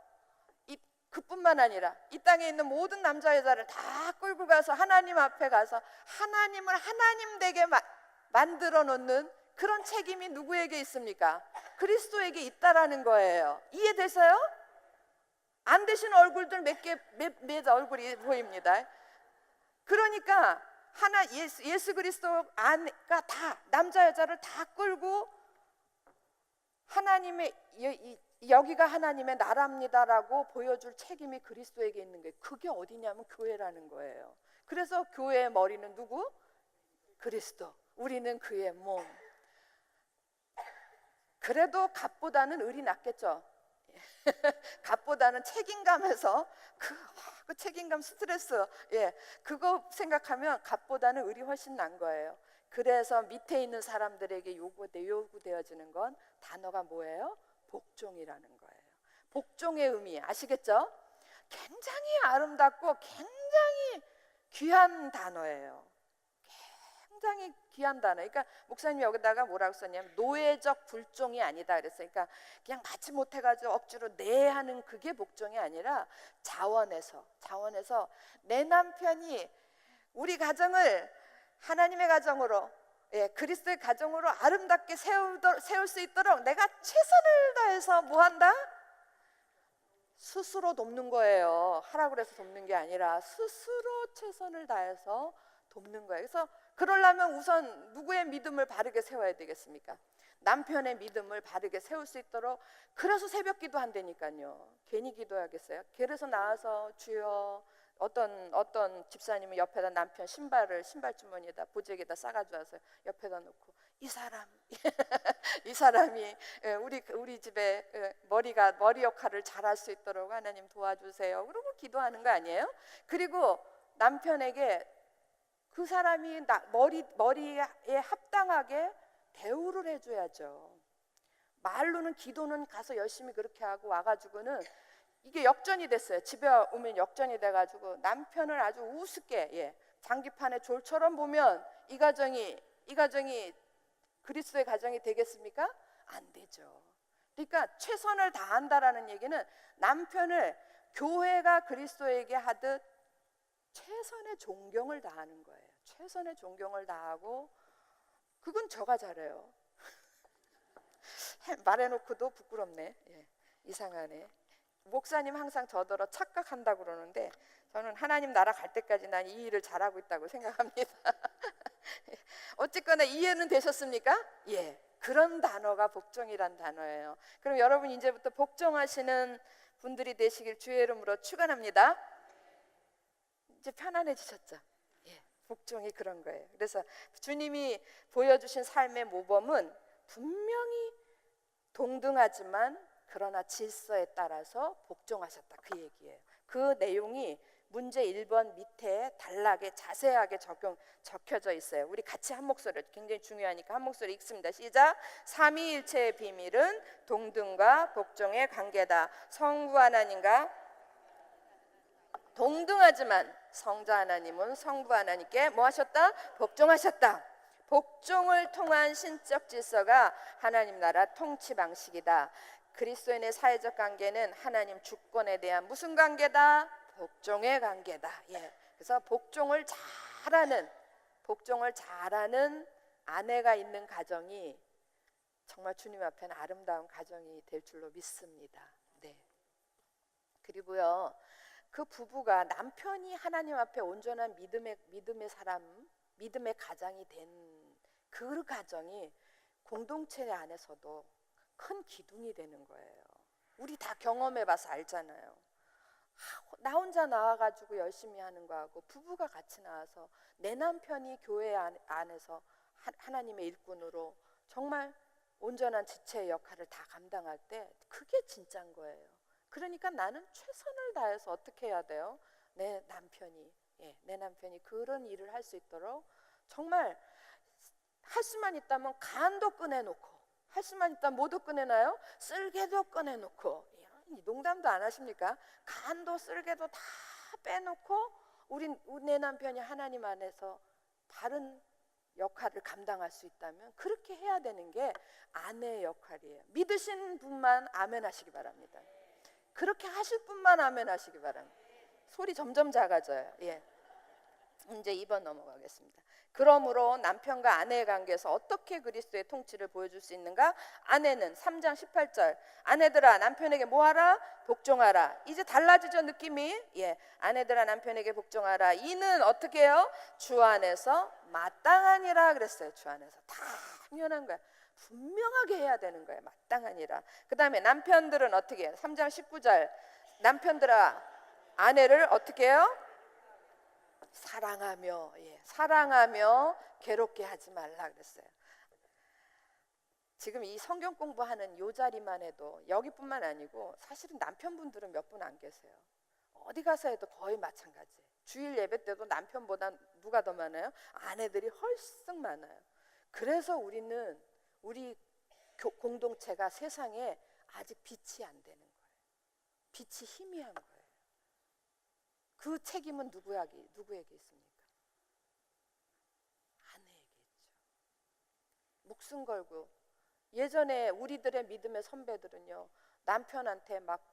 그뿐만 아니라 이 땅에 있는 모든 남자 여자를 다 끌고 가서 하나님 앞에 가서 하나님을 하나님 되게 만들어 놓는 그런 책임이 누구에게 있습니까? 그리스도에게 있다라는 거예요. 이해되세요? 안 되신 얼굴들 몇 얼굴이 보입니다. 그러니까 예수 그리스도 안가 다 남자 여자를 다 끌고 하나님의 여기가 하나님의 나라입니다라고 보여줄 책임이 그리스도에게 있는 게, 그게 어디냐면 교회라는 거예요. 그래서 교회의 머리는 누구? 그리스도. 우리는 그의 몸. 그래도 값보다는 을이 낫겠죠. 값보다는 책임감에서 그 책임감, 스트레스, 그거 생각하면 값보다는 을이 훨씬 난 거예요. 그래서 밑에 있는 사람들에게 요구되어지는 건 단어가 뭐예요? 복종이라는 거예요. 복종의 의미 아시겠죠? 굉장히 아름답고 굉장히 귀한 단어예요. 굉장히 귀한 단어. 그러니까 목사님이 여기다가 뭐라고 썼냐면 노예적 불종이 아니다 그랬어요. 그러니까 그냥 받지 못해가지고 억지로 하는 그게 복종이 아니라 자원해서 내 남편이 우리 가정을 하나님의 가정으로, 그리스도의 가정으로 아름답게 세울 수 있도록 내가 최선을 다해서 뭐한다? 스스로 돕는 거예요. 하라고 해서 돕는 게 아니라 스스로 최선을 다해서 돕는 거예요. 그래서 그러려면 우선 누구의 믿음을 바르게 세워야 되겠습니까? 남편의 믿음을 바르게 세울 수 있도록. 그래서 새벽 기도 한다니까요. 괜히 기도하겠어요? 그래서 나와서 주여, 어떤 집사님은 옆에다 남편 신발 주머니에다 보재기에다 싸가지고 와서 옆에다 놓고, 이 사람이 우리 집에 머리 역할을 잘할 수 있도록 하나님 도와주세요. 그러고 기도하는 거 아니에요? 그리고 남편에게 그 사람이 머리에 합당하게 대우를 해줘야죠. 말로는, 기도는 가서 열심히 그렇게 하고 와가지고는 이게 역전이 됐어요. 집에 오면 역전이 돼가지고 남편을 아주 우습게, 장기판의 졸처럼 보면 이 가정이 그리스도의 가정이 되겠습니까? 안 되죠. 그러니까 최선을 다한다라는 얘기는 남편을 교회가 그리스도에게 하듯 최선의 존경을 다하는 거예요. 최선의 존경을 다하고, 그건 저가 잘해요. 말해놓고도 부끄럽네. 이상하네. 목사님 항상 저더러 착각한다고 그러는데 저는 하나님 나라 갈 때까지 난 이 일을 잘하고 있다고 생각합니다. 어쨌거나 이해는 되셨습니까? 그런 단어가 복종이란 단어예요. 그럼 여러분 이제부터 복종하시는 분들이 되시길 주의 이름으로 축원합니다. 이제 편안해지셨죠? 복종이 그런 거예요. 그래서 주님이 보여주신 삶의 모범은 분명히 동등하지만 그러나 질서에 따라서 복종하셨다, 그 얘기예요. 그 내용이 문제 1번 밑에 단락에 자세하게 적혀져 있어요. 우리 같이 한 목소리로, 굉장히 중요하니까 한 목소리 읽습니다. 시작. 삼위일체의 비밀은 동등과 복종의 관계다. 성부 하나님과 동등하지만 성자 하나님은 성부 하나님께 뭐 하셨다? 복종하셨다. 복종을 통한 신적 질서가 하나님 나라 통치 방식이다. 그리스도인의 사회적 관계는 하나님 주권에 대한 무슨 관계다? 복종의 관계다. 그래서 복종을 잘하는 아내가 있는 가정이 정말 주님 앞에는 아름다운 가정이 될 줄로 믿습니다. 그리고요, 그 부부가, 남편이 하나님 앞에 온전한 믿음의 사람, 믿음의 가장이 된 그 가정이 공동체 안에서도 큰 기둥이 되는 거예요. 우리 다 경험해봐서 알잖아요. 나 혼자 나와가지고 열심히 하는 거하고 부부가 같이 나와서 내 남편이 교회 안에서 하나님의 일꾼으로 정말 온전한 지체의 역할을 다 감당할 때 그게 진짜인 거예요. 그러니까 나는 최선을 다해서 어떻게 해야 돼요? 내 남편이 그런 일을 할 수 있도록 정말 할 수만 있다면 간도 꺼내놓고, 할 수만 있다면 뭐도 꺼내나요? 쓸개도 꺼내놓고, 농담도 안 하십니까? 간도 쓸개도 다 빼놓고 내 남편이 하나님 안에서 바른 역할을 감당할 수 있다면 그렇게 해야 되는 게 아내의 역할이에요. 믿으신 분만 아멘 하시기 바랍니다. 그렇게 하실 분만 아멘 하시기 바랍니다. 소리 점점 작아져요. 이제 2번 넘어가겠습니다. 그러므로 남편과 아내의 관계에서 어떻게 그리스도의 통치를 보여줄 수 있는가? 아내는 3장 18절 아내들아 남편에게 뭐하라? 복종하라. 이제 달라지죠 느낌이. 아내들아 남편에게 복종하라. 이는 어떻게 해요? 주 안에서 마땅하니라 그랬어요. 주 안에서 당연한 거야. 분명하게 해야 되는 거예요. 마땅하니라. 그 다음에 남편들은 어떻게 해요? 3장 19절 남편들아 아내를 어떻게 해요? 사랑하며 사랑하며 괴롭게 하지 말라 그랬어요. 지금 이 성경 공부하는 요 자리만 해도 여기뿐만 아니고 사실은 남편분들은 몇 분 안 계세요. 어디 가서 해도 거의 마찬가지예요. 주일 예배 때도 남편보다 누가 더 많아요? 아내들이 훨씬 많아요. 그래서 우리 공동체가 세상에 아직 빛이 안 되는 거예요. 빛이 희미한 거예요. 그 책임은 누구에게 있습니까? 아내에게 있죠. 목숨 걸고 예전에 우리들의 믿음의 선배들은요 남편한테 막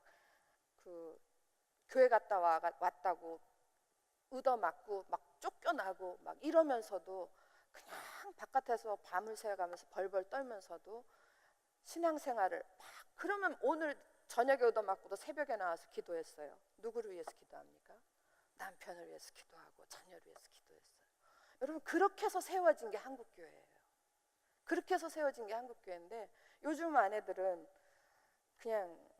교회 갔다 왔다고 얻어맞고 막 쫓겨나고 막 이러면서도 그냥 바깥에서 밤을 새가면서 벌벌 떨면서도 신앙생활을 막 그러면 오늘 저녁에 얻어맞고도 새벽에 나와서 기도했어요. 누구를 위해서 기도합니까? 남편을 위해서 기도하고 자녀를 위해서 기도했어요. 여러분 그렇게 해서 세워진 게 한국교회예요. 그렇게 해서 세워진 게 한국교회인데 요즘 아내들은 그냥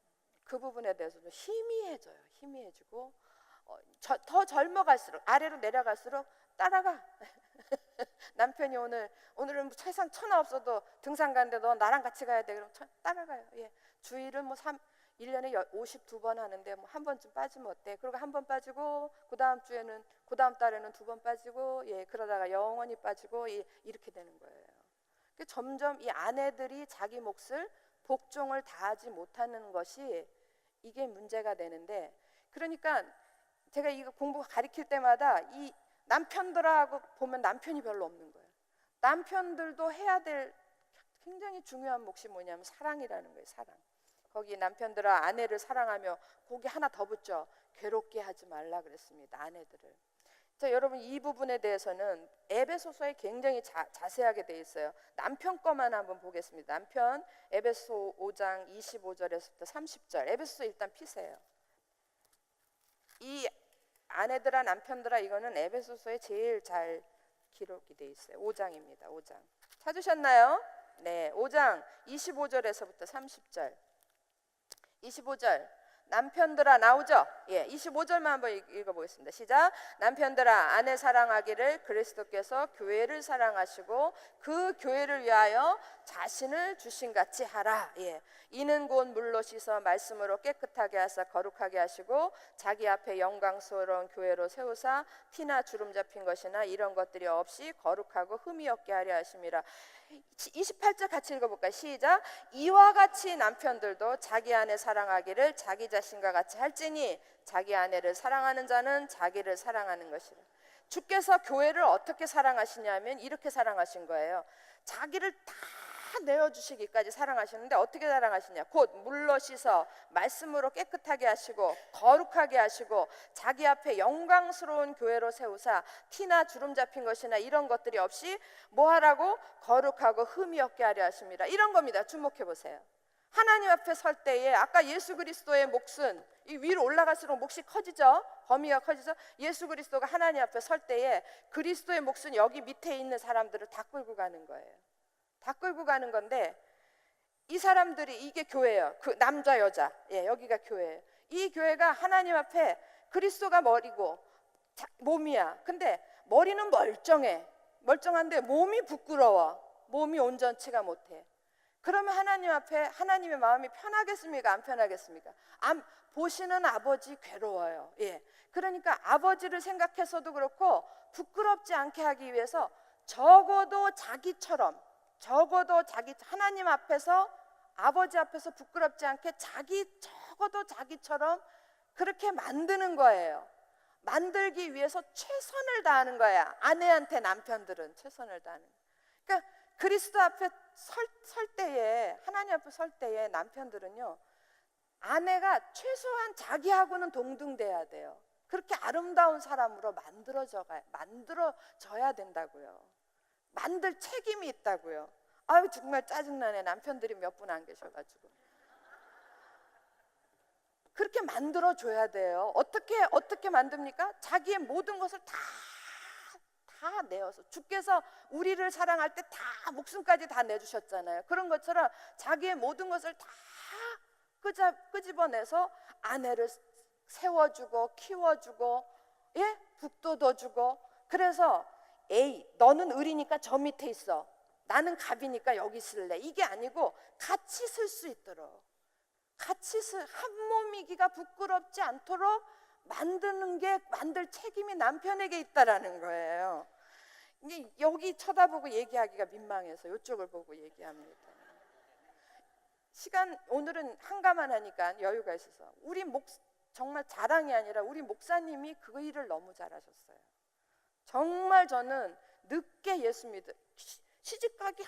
그 부분에 대해서 좀 희미해져요. 희미해지고 더 젊어갈수록 아래로 내려갈수록 따라가. 남편이 오늘은 세상 천하 없어도 등산 가는데 너 나랑 같이 가야 돼. 그럼 따라가요. 주일은 1년에 52번 하는데 한 번쯤 빠지면 어때? 그리고 한 번 빠지고 그 다음 달에는 2번 빠지고 그러다가 영원히 빠지고 이렇게 되는 거예요. 점점 이 아내들이 자기 몫을 복종을 다하지 못하는 것이 이게 문제가 되는데 그러니까 제가 이거 공부 가르칠 때마다 이 남편들하고 보면 남편이 별로 없는 거예요. 남편들도 해야 될 굉장히 중요한 몫이 뭐냐면 사랑이라는 거예요. 사랑. 거기 남편들아 아내를 사랑하며 거기 하나 더 붙죠. 괴롭게 하지 말라 그랬습니다. 아내들을. 자, 여러분 이 부분에 대해서는 에베소서에 굉장히 자세하게 돼 있어요. 남편 거만 한번 보겠습니다. 남편 에베소 5장 25절에서부터 30절. 에베소서 일단 피세요. 이 아내들아 남편들아 이거는 에베소서에 제일 잘 기록이 돼 있어요. 5장입니다. 5장. 찾으셨나요? 네, 5장 25절에서부터 30절. 25절 남편들아 나오죠? 25절만 한번 읽어보겠습니다. 시작. 남편들아 아내 사랑하기를 그리스도께서 교회를 사랑하시고 그 교회를 위하여 자신을 주신 같이 하라. 이는 곧 물로 씻어 말씀으로 깨끗하게 하사 거룩하게 하시고 자기 앞에 영광스러운 교회로 세우사 티나 주름 잡힌 것이나 이런 것들이 없이 거룩하고 흠이 없게 하려 하심이라. 28절 같이 읽어볼까요? 시작. 이와 같이 남편들도 자기 아내 사랑하기를 자기 자신과 같이 할지니 자기 아내를 사랑하는 자는 자기를 사랑하는 것이라. 주께서 교회를 어떻게 사랑하시냐면 이렇게 사랑하신 거예요. 자기를 다 내어주시기까지 사랑하시는데 어떻게 사랑하시냐? 곧 물로 씻어 말씀으로 깨끗하게 하시고 거룩하게 하시고 자기 앞에 영광스러운 교회로 세우사 티나 주름 잡힌 것이나 이런 것들이 없이 뭐 하라고? 거룩하고 흠이 없게 하려 하십니다. 이런 겁니다. 주목해 보세요. 하나님 앞에 설 때에 아까 예수 그리스도의 몫은 이 위로 올라갈수록 몫이 커지죠. 범위가 커지죠. 예수 그리스도가 하나님 앞에 설 때에 그리스도의 몫은 여기 밑에 있는 사람들을 다 끌고 가는 거예요. 다 끌고 가는 건데 이 사람들이 이게 교회예요. 그 남자 여자 여기가 교회예요. 이 교회가 하나님 앞에 그리스도가 머리고 몸이야. 근데 머리는 멀쩡한데 몸이 부끄러워. 몸이 온전치가 못해. 그러면 하나님 앞에 하나님의 마음이 편하겠습니까? 안 편하겠습니까? 보시는 아버지 괴로워요. 그러니까 아버지를 생각해서도 그렇고 부끄럽지 않게 하기 위해서 적어도 자기 하나님 앞에서 아버지 앞에서 부끄럽지 않게 적어도 자기처럼 그렇게 만드는 거예요. 만들기 위해서 최선을 다하는 거야. 아내한테 남편들은 최선을 다하는 거야. 그러니까 그리스도 앞에 설 때에 하나님 앞에 설 때에 남편들은요 아내가 최소한 자기하고는 동등돼야 돼요. 그렇게 아름다운 사람으로 만들어져야 된다고요. 만들 책임이 있다고요. 아유 정말 짜증나네. 남편들이 몇 분 안 계셔가지고. 그렇게 만들어줘야 돼요. 어떻게 만듭니까? 자기의 모든 것을 다 내어서, 주께서 우리를 사랑할 때 다 목숨까지 다 내주셨잖아요. 그런 것처럼 자기의 모든 것을 다 끄집어내서 아내를 세워주고 키워주고, 예? 북돋워주고. 그래서 에이 너는 을이니까 저 밑에 있어, 나는 갑이니까 여기 있을래, 이게 아니고 같이 쓸 수 있도록, 한 몸이기가 부끄럽지 않도록 만들 책임이 남편에게 있다라는 거예요. 이게 여기 쳐다보고 얘기하기가 민망해서 이쪽을 보고 얘기합니다. 오늘은 한가만 하니까 여유가 있어서, 정말 자랑이 아니라 우리 목사님이 그 일을 너무 잘하셨어요. 정말 저는 늦게 예수 시집가기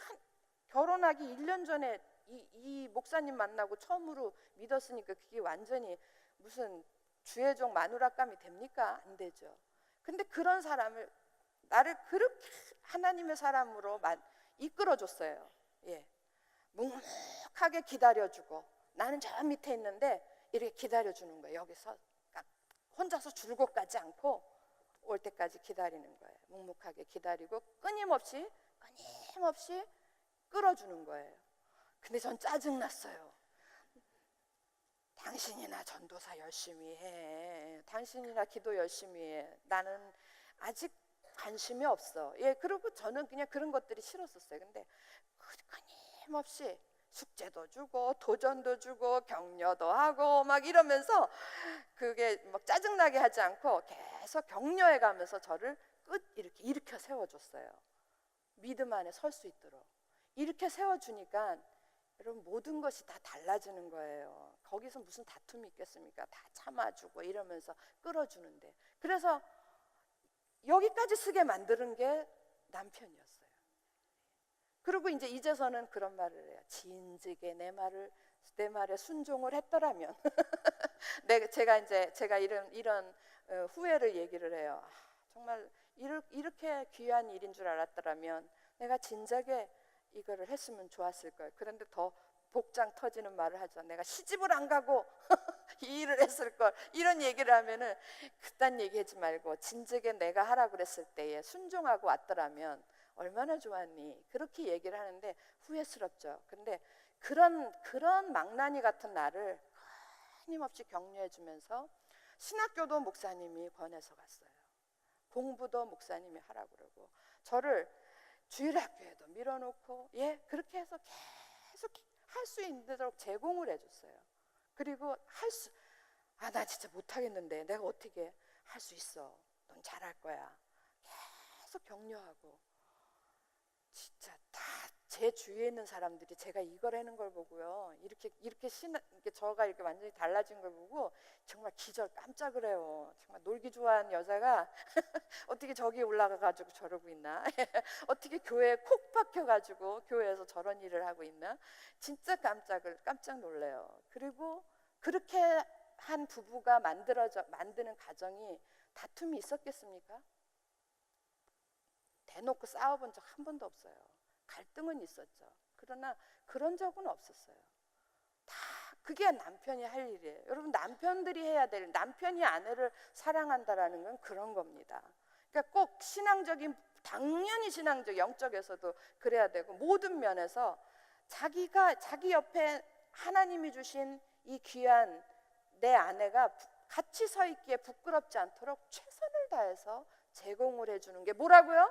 결혼하기 1년 전에 이 목사님 만나고 처음으로 믿었으니까 그게 완전히 무슨 주의종 마누라감이 됩니까? 안 되죠. 근데 그런 사람을, 나를 그렇게 하나님의 사람으로 이끌어줬어요. 예. 묵묵하게 기다려주고, 나는 저 밑에 있는데 이렇게 기다려주는 거예요. 여기서 혼자서 줄곧 가지 않고 올 때까지 기다리는 거예요. 묵묵하게 기다리고 끊임없이 끌어주는 거예요. 근데 전 짜증났어요. 당신이나 전도사 열심히 해, 당신이나 기도 열심히 해, 나는 아직 관심이 없어. 예, 그리고 저는 그냥 그런 것들이 싫었었어요. 근데 끊임없이 숙제도 주고 도전도 주고 격려도 하고 막 이러면서, 그게 막 짜증나게 하지 않고 계속 격려해 가면서 저를 이렇게 일으켜 세워줬어요. 믿음 안에 설 수 있도록 이렇게 세워주니까 여러분 모든 것이 다 달라지는 거예요. 거기서 무슨 다툼이 있겠습니까? 다 참아주고 이러면서 끌어주는데. 그래서 여기까지 쓰게 만드는 게 남편이었어요. 그리고 이제서는 그런 말을 해요. 진즉에 내 말에 순종을 했더라면 제가 이런 후회를 얘기를 해요. 정말 이렇게 귀한 일인 줄 알았더라면 내가 진작에 이거를 했으면 좋았을 걸. 그런데 더 복장 터지는 말을 하죠. 내가 시집을 안 가고 이 일을 했을 걸. 이런 얘기를 하면은 그딴 얘기하지 말고 진즉에 내가 하라고 그랬을 때에 순종하고 왔더라면 얼마나 좋았니? 그렇게 얘기를 하는데 후회스럽죠. 근데 그런 망나니 같은 나를 끊임없이 격려해 주면서, 신학교도 목사님이 권해서 갔어요. 공부도 목사님이 하라고 그러고, 저를 주일학교에도 밀어놓고, 예, 그렇게 해서 계속 할 수 있도록 제공을 해줬어요. 그리고 나 진짜 못하겠는데 내가 어떻게 할 수 있어, 넌 잘할 거야, 계속 격려하고. 진짜 다 제 주위에 있는 사람들이 제가 이걸 하는 걸 보고요, 이렇게 저가 이렇게 완전히 달라진 걸 보고 정말 깜짝을 해요. 정말 놀기 좋아하는 여자가 어떻게 저기 올라가가지고 저러고 있나? 어떻게 교회에 콕 박혀가지고 교회에서 저런 일을 하고 있나? 진짜 깜짝 놀래요. 그리고 그렇게 한 부부가 만드는 가정이 다툼이 있었겠습니까? 대놓고 싸워본 적 한 번도 없어요. 갈등은 있었죠. 그러나 그런 적은 없었어요. 다 그게 남편이 할 일이에요. 여러분, 남편들이 해야 될, 남편이 아내를 사랑한다라는 건 그런 겁니다. 그러니까 꼭 당연히 신앙적, 영적에서도 그래야 되고, 모든 면에서 자기 옆에 하나님이 주신 이 귀한 내 아내가 같이 서 있기에 부끄럽지 않도록 최선을 다해서 제공을 해주는 게 뭐라고요?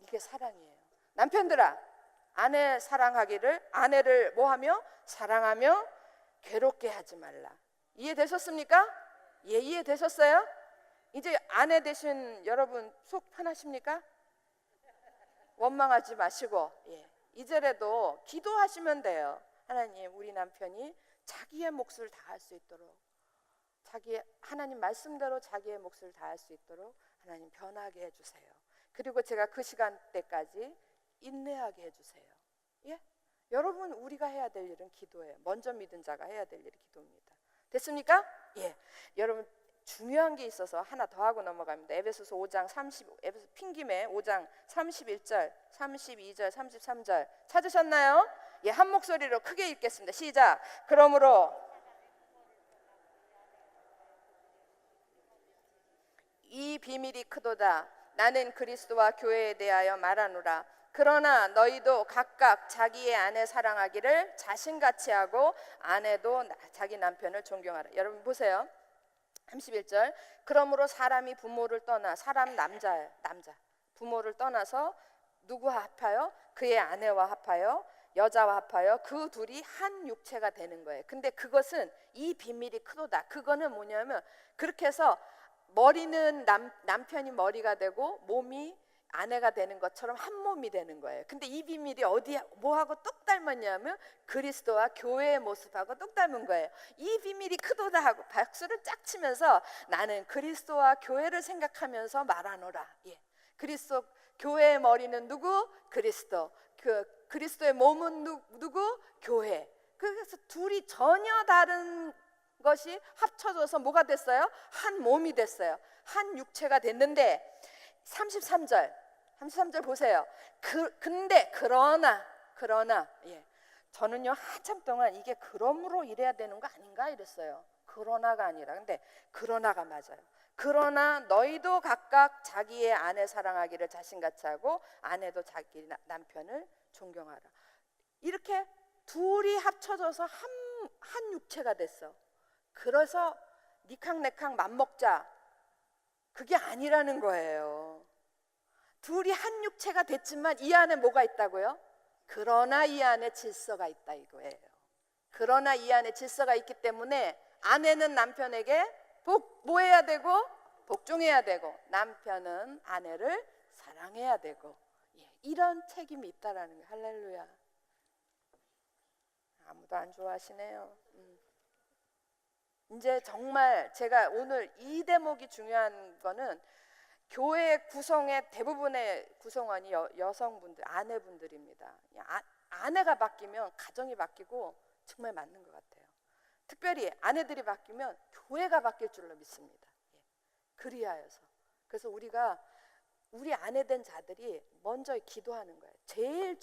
이게 사랑이에요. 남편들아, 아내를 뭐하며? 사랑하며 괴롭게 하지 말라. 이해되셨습니까? 예, 이해되셨어요? 이제 아내 되신 여러분 속 편하십니까? 원망하지 마시고, 예, 이제라도 기도하시면 돼요. 하나님, 우리 남편이 자기의 몫을 다할 수 있도록, 하나님 말씀대로 자기의 몫을 다할 수 있도록 하나님 변하게 해주세요. 그리고 제가 그 시간대까지 인내하게 해주세요. 예? 여러분, 우리가 해야 될 일은 기도예요. 먼저 믿은 자가 해야 될 일이 기도입니다. 됐습니까? 예. 여러분, 중요한 게 있어서 하나 더 하고 넘어갑니다. 에베소서 5장 30, 에베소 핑김에 5장 31절, 32절, 33절 찾으셨나요? 예, 한 목소리로 크게 읽겠습니다. 시작. 그러므로 이 비밀이 크도다. 나는 그리스도와 교회에 대하여 말하노라. 그러나 너희도 각각 자기의 아내 사랑하기를 자신같이 하고 아내도 자기 남편을 존경하라. 여러분 보세요. 31절. 그러므로 사람이 부모를 떠나, 사람 남자 부모를 떠나서 누구와 합하여? 그의 아내와 합하여 여자와 합하여 그 둘이 한 육체가 되는 거예요. 근데 그것은 이 비밀이 크도다. 그거는 뭐냐면 그렇게 해서 머리는 남편이 머리가 되고 몸이 아내가 되는 것처럼 한 몸이 되는 거예요. 근데 이 비밀이 뭐하고 똑 닮았냐면 그리스도와 교회의 모습하고 똑 닮은 거예요. 이 비밀이 크도다 하고 박수를 짝 치면서 나는 그리스도와 교회를 생각하면서 말하노라. 예. 그리스도 교회의 머리는 누구? 그리스도. 그리스도의 몸은 누구? 교회. 그래서 둘이 전혀 다른 것이 합쳐져서 뭐가 됐어요? 한 몸이 됐어요. 한 육체가 됐는데 33절 보세요. 근데 그러나 예. 저는요 한참 동안 이게 그러므로 이래야 되는 거 아닌가 이랬어요. 그러나가 아니라 근데 그러나가 맞아요. 그러나 너희도 각각 자기의 아내 사랑하기를 자신같이 하고 아내도 자기 남편을 존경하라. 이렇게 둘이 합쳐져서 한 육체가 됐어. 그래서 니캉네캉 맘먹자 그게 아니라는 거예요. 둘이 한 육체가 됐지만 이 안에 뭐가 있다고요? 그러나 이 안에 질서가 있다 이거예요. 그러나 이 안에 질서가 있기 때문에 아내는 남편에게 뭐 해야 되고 복종해야 되고 남편은 아내를 사랑해야 되고 이런 책임이 있다라는 거예요. 할렐루야. 아무도 안 좋아하시네요. 이제 정말 제가 오늘 이 대목이 중요한 거는 교회 구성의 대부분의 구성원이 여성분들, 아내분들입니다. 아내가 바뀌면 가정이 바뀌고 정말 맞는 것 같아요. 특별히 아내들이 바뀌면 교회가 바뀔 줄로 믿습니다. 그리하여서 그래서 우리가 우리 아내 된 자들이 먼저 기도하는 거예요. 제일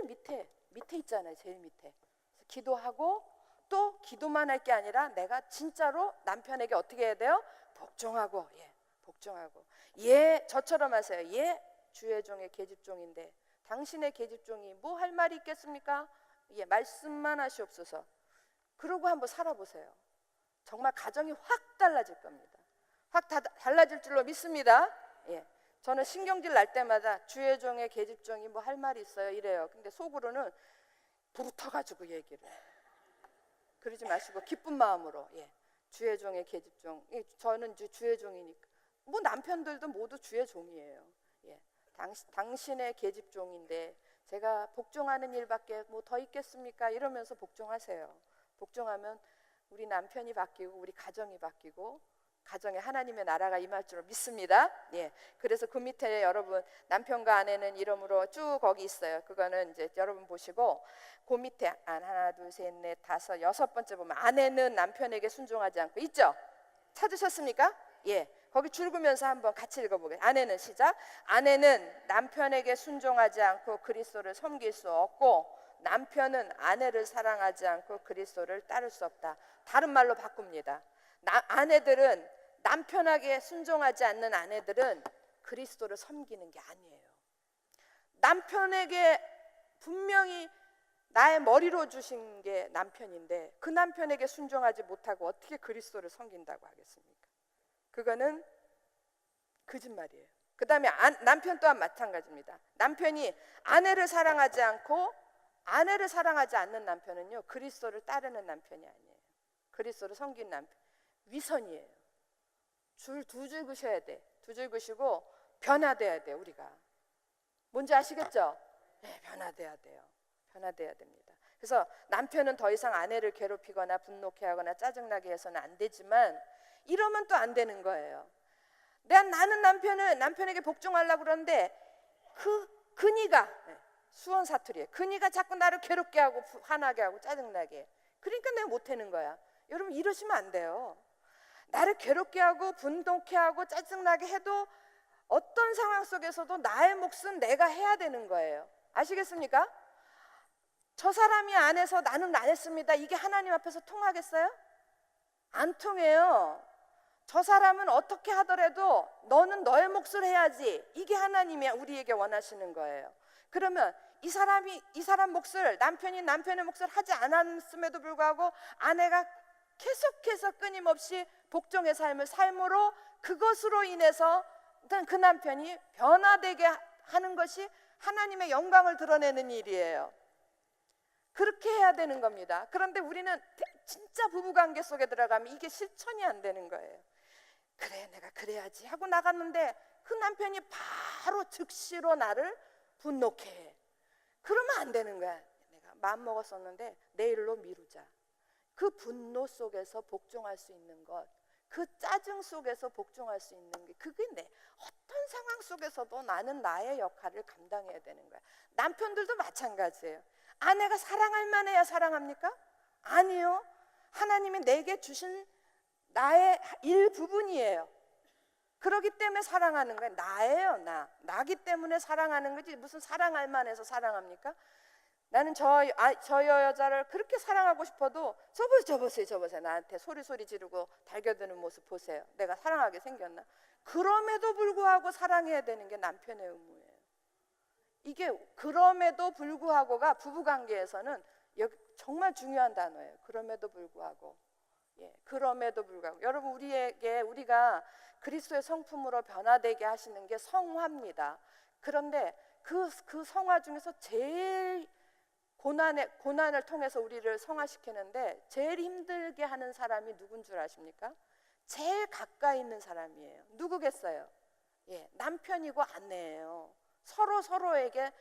밑에 있잖아요. 제일 밑에 기도하고 또 기도만 할 게 아니라 내가 진짜로 남편에게 어떻게 해야 돼요? 복종하고 복종하고 저처럼 하세요. 주의 종의 계집종인데 당신의 계집종이 뭐 할 말이 있겠습니까? 말씀만 하시옵소서. 그러고 한번 살아보세요. 정말 가정이 확 달라질 겁니다. 확 달라질 줄로 믿습니다. 저는 신경질 날 때마다 주의 종의 계집종이 뭐 할 말이 있어요 이래요. 근데 속으로는 부르터가지고 얘기를 그러지 마시고 기쁜 마음으로 주의 종의 계집종. 저는 주의 종이니까 뭐 남편들도 모두 주의 종이에요. 당신의 계집종인데 제가 복종하는 일밖에 뭐 더 있겠습니까? 이러면서 복종하세요. 복종하면 우리 남편이 바뀌고 우리 가정이 바뀌고 가정에 하나님의 나라가 임할 줄 믿습니다. 그래서 그 밑에 여러분 남편과 아내는 이름으로 쭉 거기 있어요. 그거는 이제 여러분 보시고 그 밑에 하나 둘 셋 넷 다섯 여섯 번째 보면 아내는 남편에게 순종하지 않고 있죠? 찾으셨습니까? 거기 줄그면서 한번 같이 읽어보겠습니다. 아내는 시작. 아내는 남편에게 순종하지 않고 그리스도를 섬길 수 없고 남편은 아내를 사랑하지 않고 그리스도를 따를 수 없다. 다른 말로 바꿉니다. 아내들은 남편에게 순종하지 않는 아내들은 그리스도를 섬기는 게 아니에요. 남편에게 분명히 나의 머리로 주신 게 남편인데 그 남편에게 순종하지 못하고 어떻게 그리스도를 섬긴다고 하겠습니까? 그거는 거짓말이에요. 그 다음에 남편 또한 마찬가지입니다. 남편이 아내를 사랑하지 않고 아내를 사랑하지 않는 남편은요 그리스도를 따르는 남편이 아니에요. 그리스도를 섬기는 남편 위선이에요. 두 줄 그셔야 돼. 두 줄 그시고 변화돼야 돼. 우리가 뭔지 아시겠죠? 변화돼야 돼요. 변화돼야 됩니다. 그래서 남편은 더 이상 아내를 괴롭히거나 분노케 하거나 짜증나게 해서는 안 되지만 이러면 또 안 되는 거예요. 나는 남편에게 복종하려고 그러는데 그니가 수원 사투리에 그니가 자꾸 나를 괴롭게 하고 화나게 하고 짜증나게 그러니까 내가 못하는 거야. 여러분 이러시면 안 돼요. 나를 괴롭게 하고 분노케 하고 짜증나게 해도 어떤 상황 속에서도 나의 몫은 내가 해야 되는 거예요. 아시겠습니까? 저 사람이 안 해서 나는 안 했습니다. 이게 하나님 앞에서 통하겠어요? 안 통해요. 저 사람은 어떻게 하더라도 너는 너의 몫을 해야지. 이게 하나님이 우리에게 원하시는 거예요. 그러면 이 사람 몫을, 남편이 남편의 몫을 하지 않았음에도 불구하고 아내가 계속해서 끊임없이 복종의 삶을 삶으로 그것으로 인해서 그 남편이 변화되게 하는 것이 하나님의 영광을 드러내는 일이에요. 그렇게 해야 되는 겁니다. 그런데 우리는 진짜 부부관계 속에 들어가면 이게 실천이 안 되는 거예요. 그래, 내가 그래야지 하고 나갔는데 그 남편이 바로 즉시로 나를 분노케 해. 그러면 안 되는 거야. 내가 마음 먹었었는데 내일로 미루자. 그 분노 속에서 복종할 수 있는 것, 그 짜증 속에서 복종할 수 있는 게, 그게 어떤 상황 속에서도 나는 나의 역할을 감당해야 되는 거야. 남편들도 마찬가지예요. 아내가 사랑할 만해야 사랑합니까? 아니요. 하나님이 내게 주신 나의 일부분이에요. 그렇기 때문에 사랑하는 거예요. 나예요. 나기 때문에 사랑하는 거지 무슨 사랑할 만해서 사랑합니까? 나는 저 여자를 그렇게 사랑하고 싶어도 저 보세요. 나한테 소리 지르고 달겨드는 모습 보세요. 내가 사랑하게 생겼나? 그럼에도 불구하고 사랑해야 되는 게 남편의 의무예요. 이게 그럼에도 불구하고가 부부관계에서는 정말 중요한 단어예요. 그럼에도 불구하고. 그럼에도 불구하고. 여러분, 우리가 그리스도의 성품으로 변화되게 하시는 게 성화입니다. 그런데 그 성화 중에서 제일 고난을 통해서 우리를 성화시키는데 제일 힘들게 하는 사람이 누군 줄 아십니까? 제일 가까이 있는 사람이에요. 누구겠어요? 남편이고 아내예요. 서로에게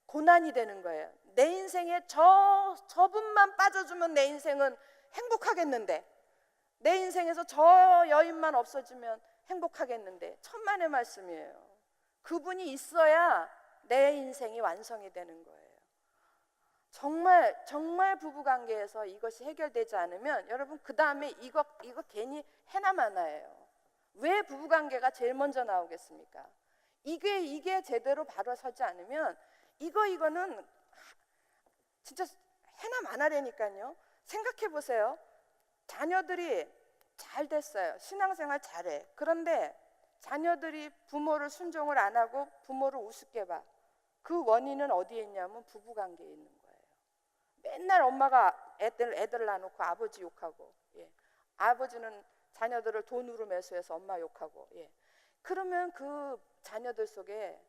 고난이 되는 거예요. 내 인생에 저분만 빠져주면 내 인생은 행복하겠는데, 내 인생에서 저 여인만 없어지면 행복하겠는데, 천만의 말씀이에요. 그분이 있어야 내 인생이 완성이 되는 거예요. 정말 부부관계에서 이것이 해결되지 않으면 여러분 그 다음에 이거 괜히 해나 마나예요. 왜 부부관계가 제일 먼저 나오겠습니까? 이게 제대로 바로 서지 않으면 이거는 진짜 해나 마나라니까요. 생각해 보세요. 자녀들이 잘 됐어요. 신앙생활 잘해. 그런데 자녀들이 부모를 순종을 안 하고 부모를 우습게 봐. 그 원인은 어디에 있냐면 부부관계에 있는 거예요. 맨날 엄마가 애들 낳아놓고 아버지 욕하고, 아버지는 자녀들을 돈으로 매수해서 엄마 욕하고, 그러면 그 자녀들 속에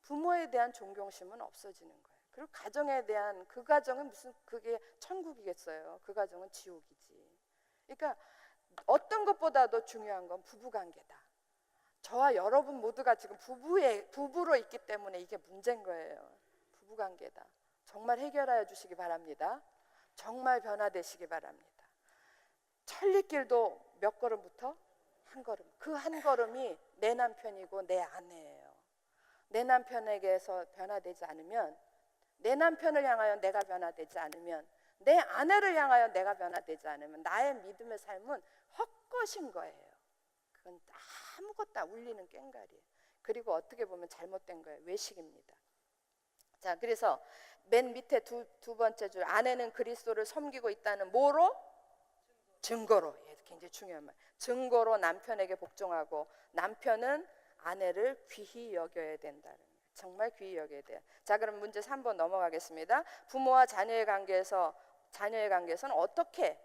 부모에 대한 존경심은 없어지는 거예요. 그리고 가정에 대한, 그 가정은 무슨 그게 천국이겠어요. 그 가정은 지옥이지. 그러니까 어떤 것보다도 중요한 건 부부관계다. 저와 여러분 모두가 지금 부부로 있기 때문에 이게 문제인 거예요. 부부관계다. 정말 해결하여 주시기 바랍니다. 정말 변화되시기 바랍니다. 천리길도 몇 걸음부터? 한 걸음. 그 한 걸음이 내 남편이고 내 아내예요. 내 남편에게서 변화되지 않으면, 내 남편을 향하여 내가 변화되지 않으면, 내 아내를 향하여 내가 변화되지 않으면 나의 믿음의 삶은 헛것인 거예요. 그건 아무것도 울리는 꽹과리예요. 그리고 어떻게 보면 잘못된 거예요. 외식입니다. 자, 그래서 맨 밑에 두 번째 줄, 아내는 그리스도를 섬기고 있다는 뭐로? 증거로. 굉장히 중요한 말. 증거로 남편에게 복종하고, 남편은 아내를 귀히 여겨야 된다는 거예요. 정말 귀히 여겨야 돼요. 자, 그럼 문제 3번 넘어가겠습니다. 부모와 자녀의 관계에서는 어떻게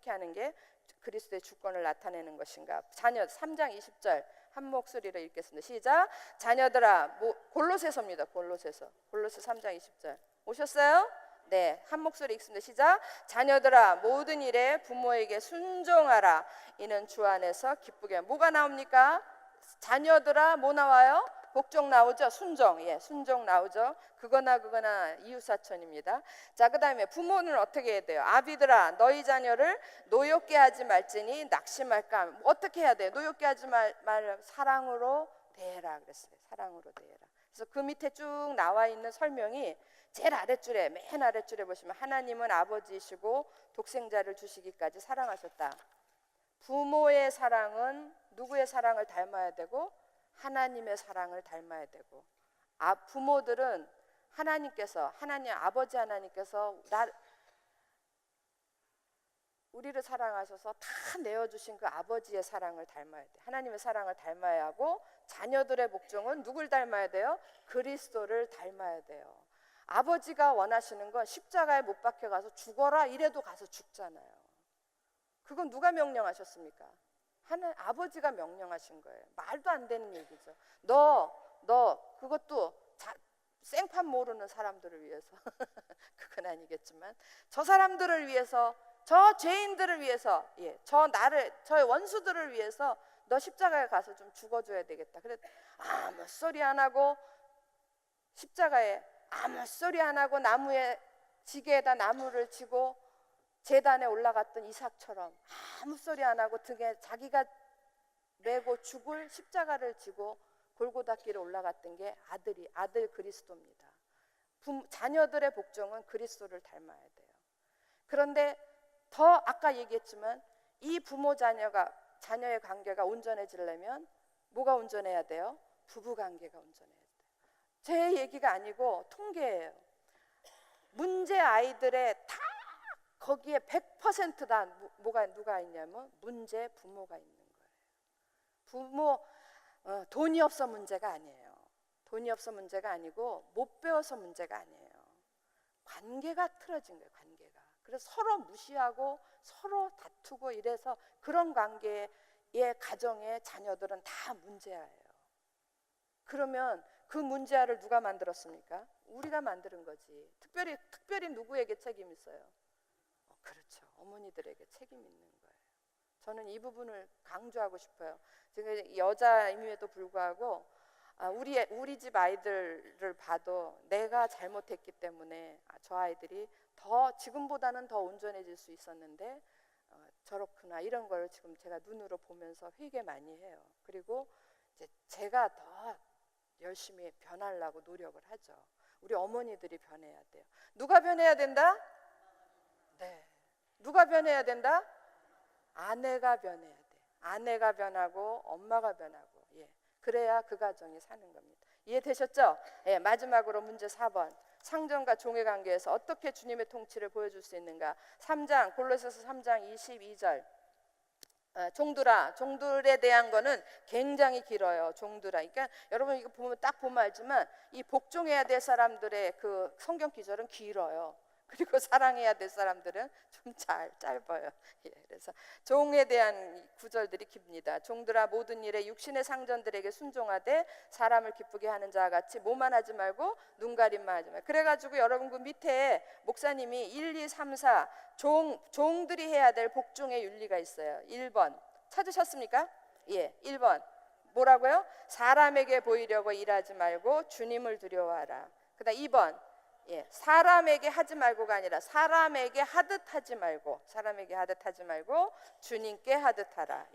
하는 게 그리스도의 주권을 나타내는 것인가? 자녀 3장 20절 한 목소리로 읽겠습니다. 시작. 자녀들아, 골로새서입니다. 골로새 3장 20절 오셨어요? 네, 한 목소리 읽습니다. 시작. 자녀들아, 모든 일에 부모에게 순종하라. 이는 주 안에서 기쁘게. 뭐가 나옵니까? 자녀들아, 뭐 나와요? 복종 나오죠? 순종. 순종 나오죠. 그거나 이웃사촌입니다. 자, 그 다음에 부모는 어떻게 해야 돼요? 아비들아, 너희 자녀를 노엽게 하지 말지니 낙심할까. 어떻게 해야 돼요? 노엽게 하지 말 사랑으로 대해라 그랬어요. 사랑으로 대해라. 그래서 그 밑에 쭉 나와 있는 설명이 맨 아랫줄에 보시면 하나님은 아버지이시고 독생자를 주시기까지 사랑하셨다. 부모의 사랑은 누구의 사랑을 닮아야 되고 하나님의 사랑을 닮아야 되고, 부모들은 하나님 아버지 하나님께서 우리를 사랑하셔서 다 내어주신 그 아버지의 사랑을 닮아야 돼. 하나님의 사랑을 닮아야 하고, 자녀들의 복종은 누굴 닮아야 돼요? 그리스도를 닮아야 돼요. 아버지가 원하시는 건 십자가에 못 박혀 가서 죽어라 이래도 가서 죽잖아요. 그건 누가 명령하셨습니까? 아버지가 명령하신 거예요. 말도 안 되는 얘기죠. 너 그것도 생판 모르는 사람들을 위해서 그건 아니겠지만 저 사람들을 위해서, 저 죄인들을 위해서, 저의 원수들을 위해서 너 십자가에 가서 좀 죽어줘야 되겠다. 그래 아무 소리 안 하고, 십자가에 아무 소리 안 하고 나무에 지게에다 나무를 지고 제단에 올라갔던 이삭처럼 아무 소리 안 하고 등에 자기가 메고 죽을 십자가를 지고 골고다길에 올라갔던 게 아들 그리스도입니다. 자녀들의 복종은 그리스도를 닮아야 돼요. 그런데 더 아까 얘기했지만 이 부모 자녀의 관계가 온전해지려면 뭐가 온전해야 돼요? 부부 관계가 온전해야 돼요. 제 얘기가 아니고 통계예요. 문제 아이들의 다 거기에 100%다 누가 있냐면 문제 부모가 있는 거예요. 돈이 없어 문제가 아니에요. 돈이 없어 문제가 아니고 못 배워서 문제가 아니에요. 관계가 틀어진 거예요. 관계가. 그래서 서로 무시하고 서로 다투고 이래서 그런 관계의 가정의 자녀들은 다 문제아예요. 그러면 그 문제아를 누가 만들었습니까? 우리가 만드는 거지. 특별히 누구에게 책임이 있어요? 그렇죠. 어머니들에게 책임이 있는 거예요. 저는 이 부분을 강조하고 싶어요. 지금 여자임에도 불구하고 우리 집 아이들을 봐도 내가 잘못했기 때문에 저 아이들이 지금보다는 더 온전해질 수 있었는데 저렇구나, 이런 걸 지금 제가 눈으로 보면서 회개 많이 해요. 그리고 이제 제가 더 열심히 변하려고 노력을 하죠. 우리 어머니들이 변해야 돼요. 누가 변해야 된다? 네. 누가 변해야 된다? 아내가 변해야 돼. 아내가 변하고 엄마가 변하고, 그래야 그 가정이 사는 겁니다. 이해되셨죠? 마지막으로 문제 4번. 상전과 종의 관계에서 어떻게 주님의 통치를 보여줄 수 있는가? 골로새서 3장 22절. 종들에 대한 거는 굉장히 길어요. 종들아. 그러니까 여러분 이거 딱 보면 알지만 이 복종해야 될 사람들의 그 성경 기절은 길어요. 그리고 사랑해야 될 사람들은 좀 짧아요. 그래서 종에 대한 구절들이 깁니다. 종들아, 모든 일에 육신의 상전들에게 순종하되 사람을 기쁘게 하는 자와 같이 뭐만 하지 말고 눈가림만 하지 말고. 그래가지고 여러분 그 밑에 목사님이 1, 2, 3, 4 종들이 해야 될 복종의 윤리가 있어요. 1번 찾으셨습니까? 1번 뭐라고요? 사람에게 보이려고 일하지 말고 주님을 두려워하라. 그 다음 2번 사람에게 하지 말고가 아니라 사람에게 하듯 하지 말고 주님께 하듯 하라.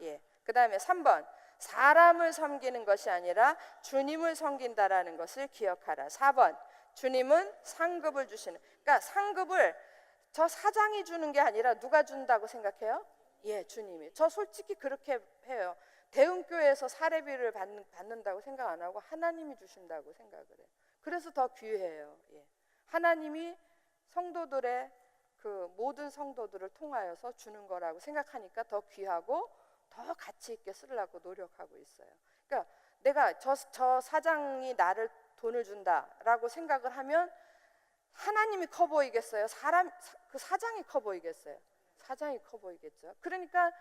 그 다음에 3번 사람을 섬기는 것이 아니라 주님을 섬긴다라는 것을 기억하라. 4번 주님은 상급을 주시는, 그러니까 상급을 저 사장이 주는 게 아니라 누가 준다고 생각해요? 주님이. 저 솔직히 그렇게 해요. 대흥교회에서 사례비를 받는다고 생각 안 하고 하나님이 주신다고 생각을 해요. 그래서 더 귀해요. 하나님이 성도들의 그 모든 성도들을 통하여서 주는 거라고 생각하니까 더 귀하고 더 가치 있게 쓰려고 노력하고 있어요. 그러니까 내가 저 사장이 나를 돈을 준다라고 생각을 하면 하나님이 커 보이겠어요? 그 사장이 커 보이겠어요? 사장이 커 보이겠죠. 그러니까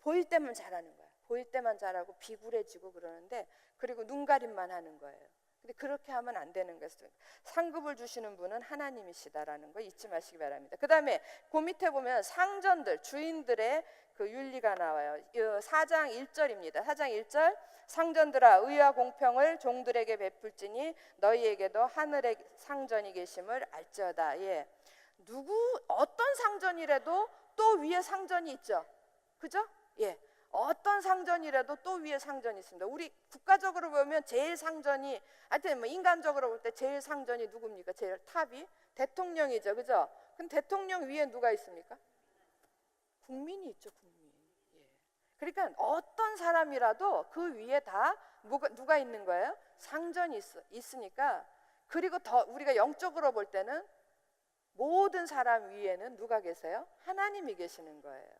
보일 때만 잘하는 거야. 보일 때만 잘하고 비굴해지고 그러는데, 그리고 눈가림만 하는 거예요. 근데 그렇게 하면 안 되는 것을, 상급을 주시는 분은 하나님이시다라는 거 잊지 마시기 바랍니다. 그 다음에 그 밑에 보면 상전들, 주인들의 그 윤리가 나와요. 4장 1절입니다. 4장 1절 상전들아, 의와 공평을 종들에게 베풀지니 너희에게도 하늘의 상전이 계심을 알지어다. 어떤 상전이라도 또 위에 상전이 있죠. 그죠? 어떤 상전이라도 또 위에 상전이 있습니다. 우리 국가적으로 보면 제일 상전이, 하여튼 인간적으로 볼 때 제일 상전이 누굽니까? 제일 탑이 대통령이죠. 그죠? 그럼 대통령 위에 누가 있습니까? 국민이 있죠. 국민. 그러니까 어떤 사람이라도 그 위에 다 누가 있는 거예요? 상전이 있으니까. 그리고 더 우리가 영적으로 볼 때는 모든 사람 위에는 누가 계세요? 하나님이 계시는 거예요.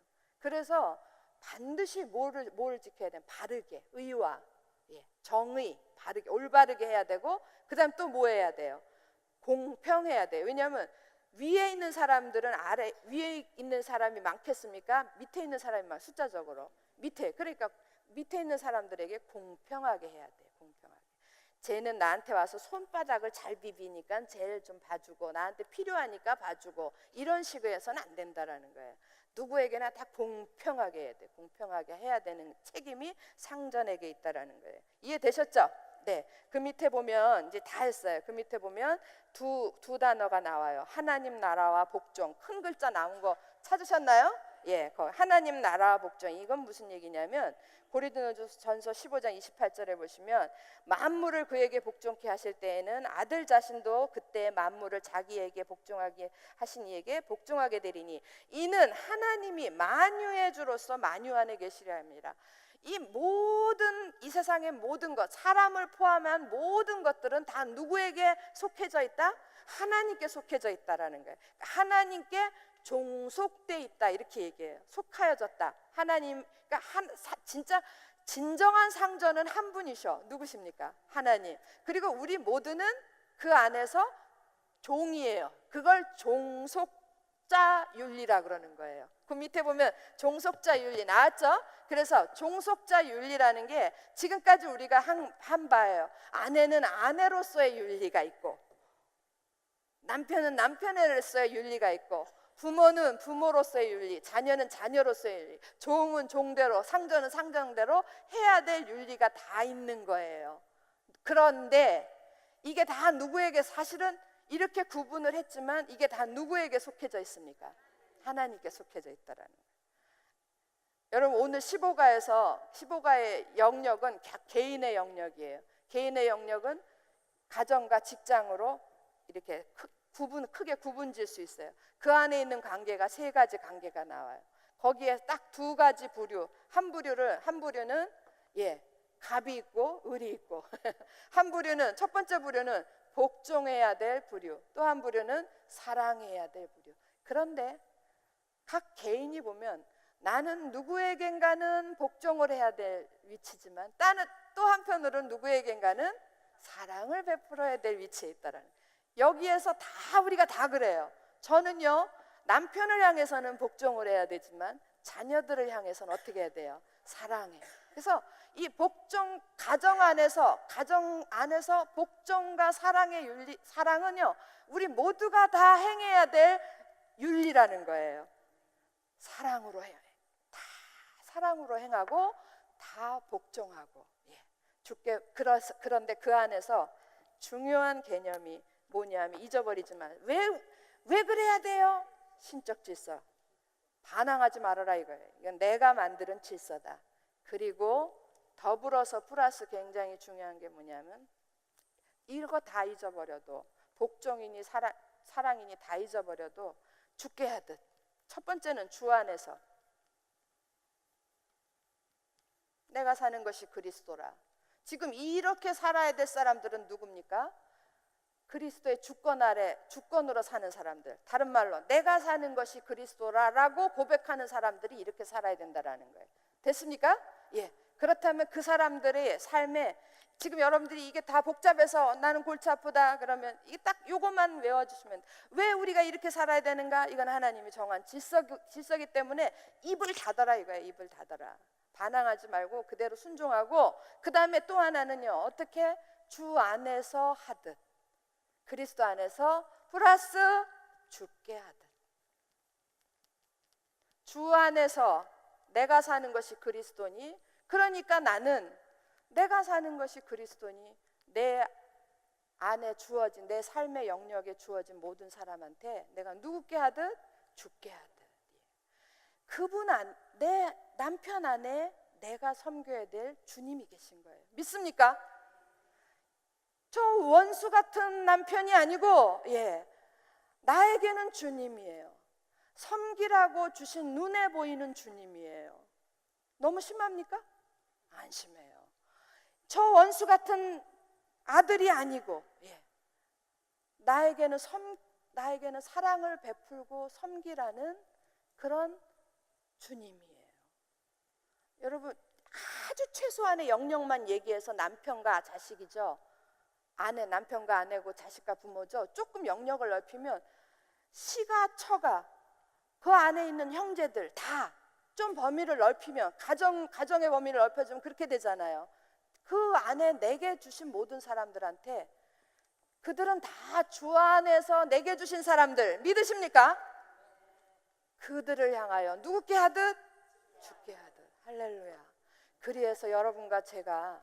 그래서 반드시 뭘 지켜야 돼요? 바르게, 의와 정의, 바르게, 올바르게 해야 되고, 그 다음 또 뭐 해야 돼요? 공평해야 돼요. 왜냐하면 위에 있는 사람들은 위에 있는 사람이 많겠습니까? 밑에 있는 사람이 숫자적으로 그러니까 밑에 있는 사람들에게 공평하게 해야 돼요. 공평하게. 쟤는 나한테 와서 손바닥을 잘 비비니까 쟤를 좀 봐주고, 나한테 필요하니까 봐주고, 이런 식으로 해서는 안 된다라는 거예요. 누구에게나 다 공평하게 해야 돼. 공평하게 해야 되는 책임이 상전에게 있다라는 거예요. 이해되셨죠? 네. 그 밑에 보면 이제 다 했어요. 그 밑에 보면 두 단어가 나와요. 하나님 나라와 복종. 큰 글자 나온 거 찾으셨나요? 예, 하나님 나라와 복종. 이건 무슨 얘기냐면 고린도전서 15장 28절에 보시면 만물을 그에게 복종케 하실 때에는 아들 자신도 그때 만물을 자기에게 복종하게 하신 이에게 복종하게 되리니 이는 하나님이 만유의 주로서 만유 안에 계시려 합니다. 이 세상의 모든 것, 사람을 포함한 모든 것들은 다 누구에게 속해져 있다? 하나님께 속해져 있다라는 거예요. 하나님께 종속돼 있다, 이렇게 얘기해요. 속하여졌다. 하나님, 그러니까 진짜 진정한 상전은 한 분이셔. 누구십니까? 하나님. 그리고 우리 모두는 그 안에서 종이에요. 그걸 종속자 윤리라 그러는 거예요. 그 밑에 보면 종속자 윤리 나왔죠? 그래서 종속자 윤리라는 게 지금까지 우리가 한 바예요. 아내는 아내로서의 윤리가 있고, 남편은 남편으로서의 윤리가 있고, 부모는 부모로서의 윤리, 자녀는 자녀로서의 윤리, 종은 종대로, 상전은 상전대로 해야 될 윤리가 다 있는 거예요. 그런데 이게 다 누구에게, 사실은 이렇게 구분을 했지만 이게 다 누구에게 속해져 있습니까? 하나님께 속해져 있다라는 거예요. 여러분, 오늘 15가의 영역은 개인의 영역이에요. 개인의 영역은 가정과 직장으로 이렇게 크게 구분질 수 있어요. 그 안에 있는 관계가 3가지 관계가 나와요. 거기에 딱 2가지 부류, 한 부류는 갑이 있고 을이 있고 한 부류는, 첫 번째 부류는 복종해야 될 부류, 또 한 부류는 사랑해야 될 부류. 그런데 각 개인이 보면 나는 누구에겐가는 복종을 해야 될 위치지만 또 한편으로는 누구에겐가는 사랑을 베풀어야 될 위치에 있다라는 거예요. 여기에서 우리가 다 그래요. 저는요, 남편을 향해서는 복종을 해야 되지만 자녀들을 향해서는 어떻게 해야 돼요? 사랑해요. 그래서 이 가정 안에서 복종과 사랑의 윤리, 사랑은요, 우리 모두가 다 행해야 될 윤리라는 거예요. 사랑으로 해요. 다 사랑으로 행하고 다 복종하고. 그런데 그 안에서 중요한 개념이 뭐냐면, 잊어버리지 마. 왜 그래야 돼요? 신적 질서. 반항하지 말아라 이거예요. 이건 내가 만드는 질서다. 그리고 더불어서 플러스 굉장히 중요한 게 뭐냐면, 이거 다 잊어버려도, 복종이니 사랑이니 다 잊어버려도 죽게 하듯. 첫 번째는 주 안에서 내가 사는 것이 그리스도라. 지금 이렇게 살아야 될 사람들은 누굽니까? 그리스도의 주권 아래, 주권으로 사는 사람들. 다른 말로 내가 사는 것이 그리스도라라고 고백하는 사람들이 이렇게 살아야 된다라는 거예요. 됐습니까? 예. 그렇다면 그 사람들의 삶에, 지금 여러분들이 이게 다 복잡해서 나는 골치 아프다 그러면 이게 딱 요것만 외워주시면, 왜 우리가 이렇게 살아야 되는가? 이건 하나님이 정한 질서기 때문에 입을 닫아라 이거예요. 입을 닫아라. 반항하지 말고 그대로 순종하고, 그 다음에 또 하나는요, 어떻게? 주 안에서 하듯, 그리스도 안에서 플러스 죽게 하듯. 주 안에서 내가 사는 것이 그리스도니, 그러니까 나는 내가 사는 것이 그리스도니 내 안에 주어진, 내 삶의 영역에 주어진 모든 사람한테 내가 누구게 하듯 죽게 하듯. 내 남편 안에 내가 섬겨야 될 주님이 계신 거예요. 믿습니까? 저 원수 같은 남편이 아니고, 나에게는 주님이에요. 섬기라고 주신 눈에 보이는 주님이에요. 너무 심합니까? 안 심해요. 저 원수 같은 아들이 아니고, 나에게는 사랑을 베풀고 섬기라는 그런 주님이에요. 여러분, 아주 최소한의 영역만 얘기해서 남편과 자식이죠. 남편과 아내고 자식과 부모죠. 조금 영역을 넓히면 시가 처가 그 안에 있는 형제들 다 좀 범위를 넓히면 가정의 범위를 넓혀주면 그렇게 되잖아요. 그 안에 내게 주신 모든 사람들한테 그들은 다 주 안에서 내게 주신 사람들 믿으십니까? 그들을 향하여 누구께 하듯 주께 하듯. 할렐루야. 그리해서 여러분과 제가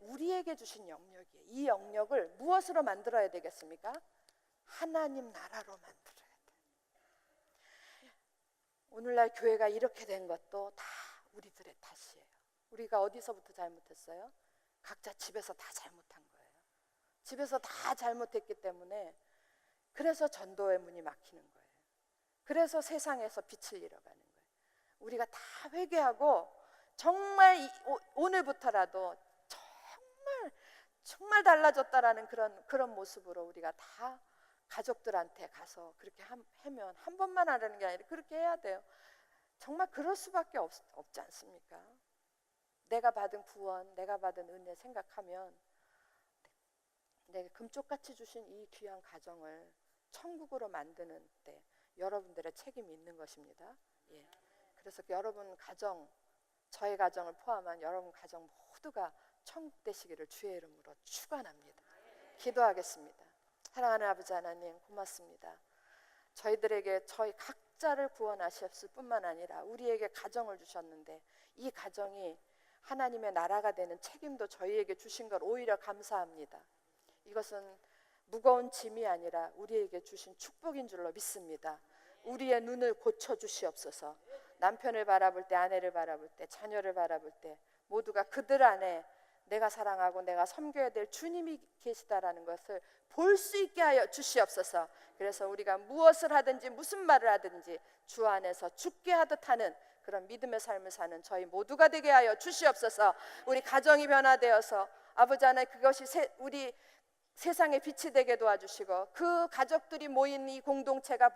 우리에게 주신 영역이에요. 이 영역을 무엇으로 만들어야 되겠습니까? 하나님 나라로 만들어야 돼요. 오늘날 교회가 이렇게 된 것도 다 우리들의 탓이에요. 우리가 어디서부터 잘못했어요? 각자 집에서 다 잘못한 거예요. 집에서 다 잘못했기 때문에 그래서 전도의 문이 막히는 거예요. 그래서 세상에서 빛을 잃어가는 거예요. 우리가 다 회개하고 정말 오늘부터라도 정말 달라졌다라는 그런 모습으로 우리가 다 가족들한테 가서 그렇게 하면 한 번만 하라는 게 아니라 그렇게 해야 돼요. 정말 그럴 수밖에 없지 않습니까? 내가 받은 구원, 내가 받은 은혜 생각하면 내가 금쪽같이 주신 이 귀한 가정을 천국으로 만드는 데 여러분들의 책임이 있는 것입니다. 그래서 여러분 가정, 저의 가정을 포함한 여러분 가정 모두가 천국 되시기를 주의 이름으로 축원합니다. 기도하겠습니다. 사랑하는 아버지 하나님, 고맙습니다. 저희들에게 저희 각자를 구원하셨을 뿐만 아니라 우리에게 가정을 주셨는데 이 가정이 하나님의 나라가 되는 책임도 저희에게 주신 걸 오히려 감사합니다. 이것은 무거운 짐이 아니라 우리에게 주신 축복인 줄로 믿습니다. 우리의 눈을 고쳐주시옵소서. 남편을 바라볼 때, 아내를 바라볼 때, 자녀를 바라볼 때 모두가 그들 안에 내가 사랑하고 내가 섬겨야 될 주님이 계시다라는 것을 볼 수 있게 하여 주시옵소서. 그래서 우리가 무엇을 하든지 무슨 말을 하든지 주 안에서 죽게 하듯 하는 그런 믿음의 삶을 사는 저희 모두가 되게 하여 주시옵소서. 우리 가정이 변화되어서 아버지 하나님 그것이 우리 세상에 빛이 되게 도와주시고 그 가족들이 모인 이 공동체가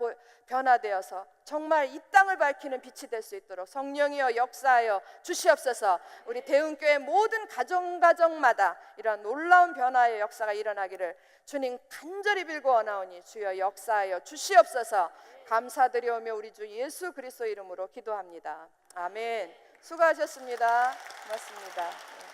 변화되어서 정말 이 땅을 밝히는 빛이 될 수 있도록 성령이여 역사하여 주시옵소서. 우리 대흥교회 모든 가정마다 이런 놀라운 변화의 역사가 일어나기를 주님 간절히 빌고 원하오니 주여 역사하여 주시옵소서. 감사드리오며 우리 주 예수 그리스도 이름으로 기도합니다. 아멘. 수고하셨습니다. 고맙습니다.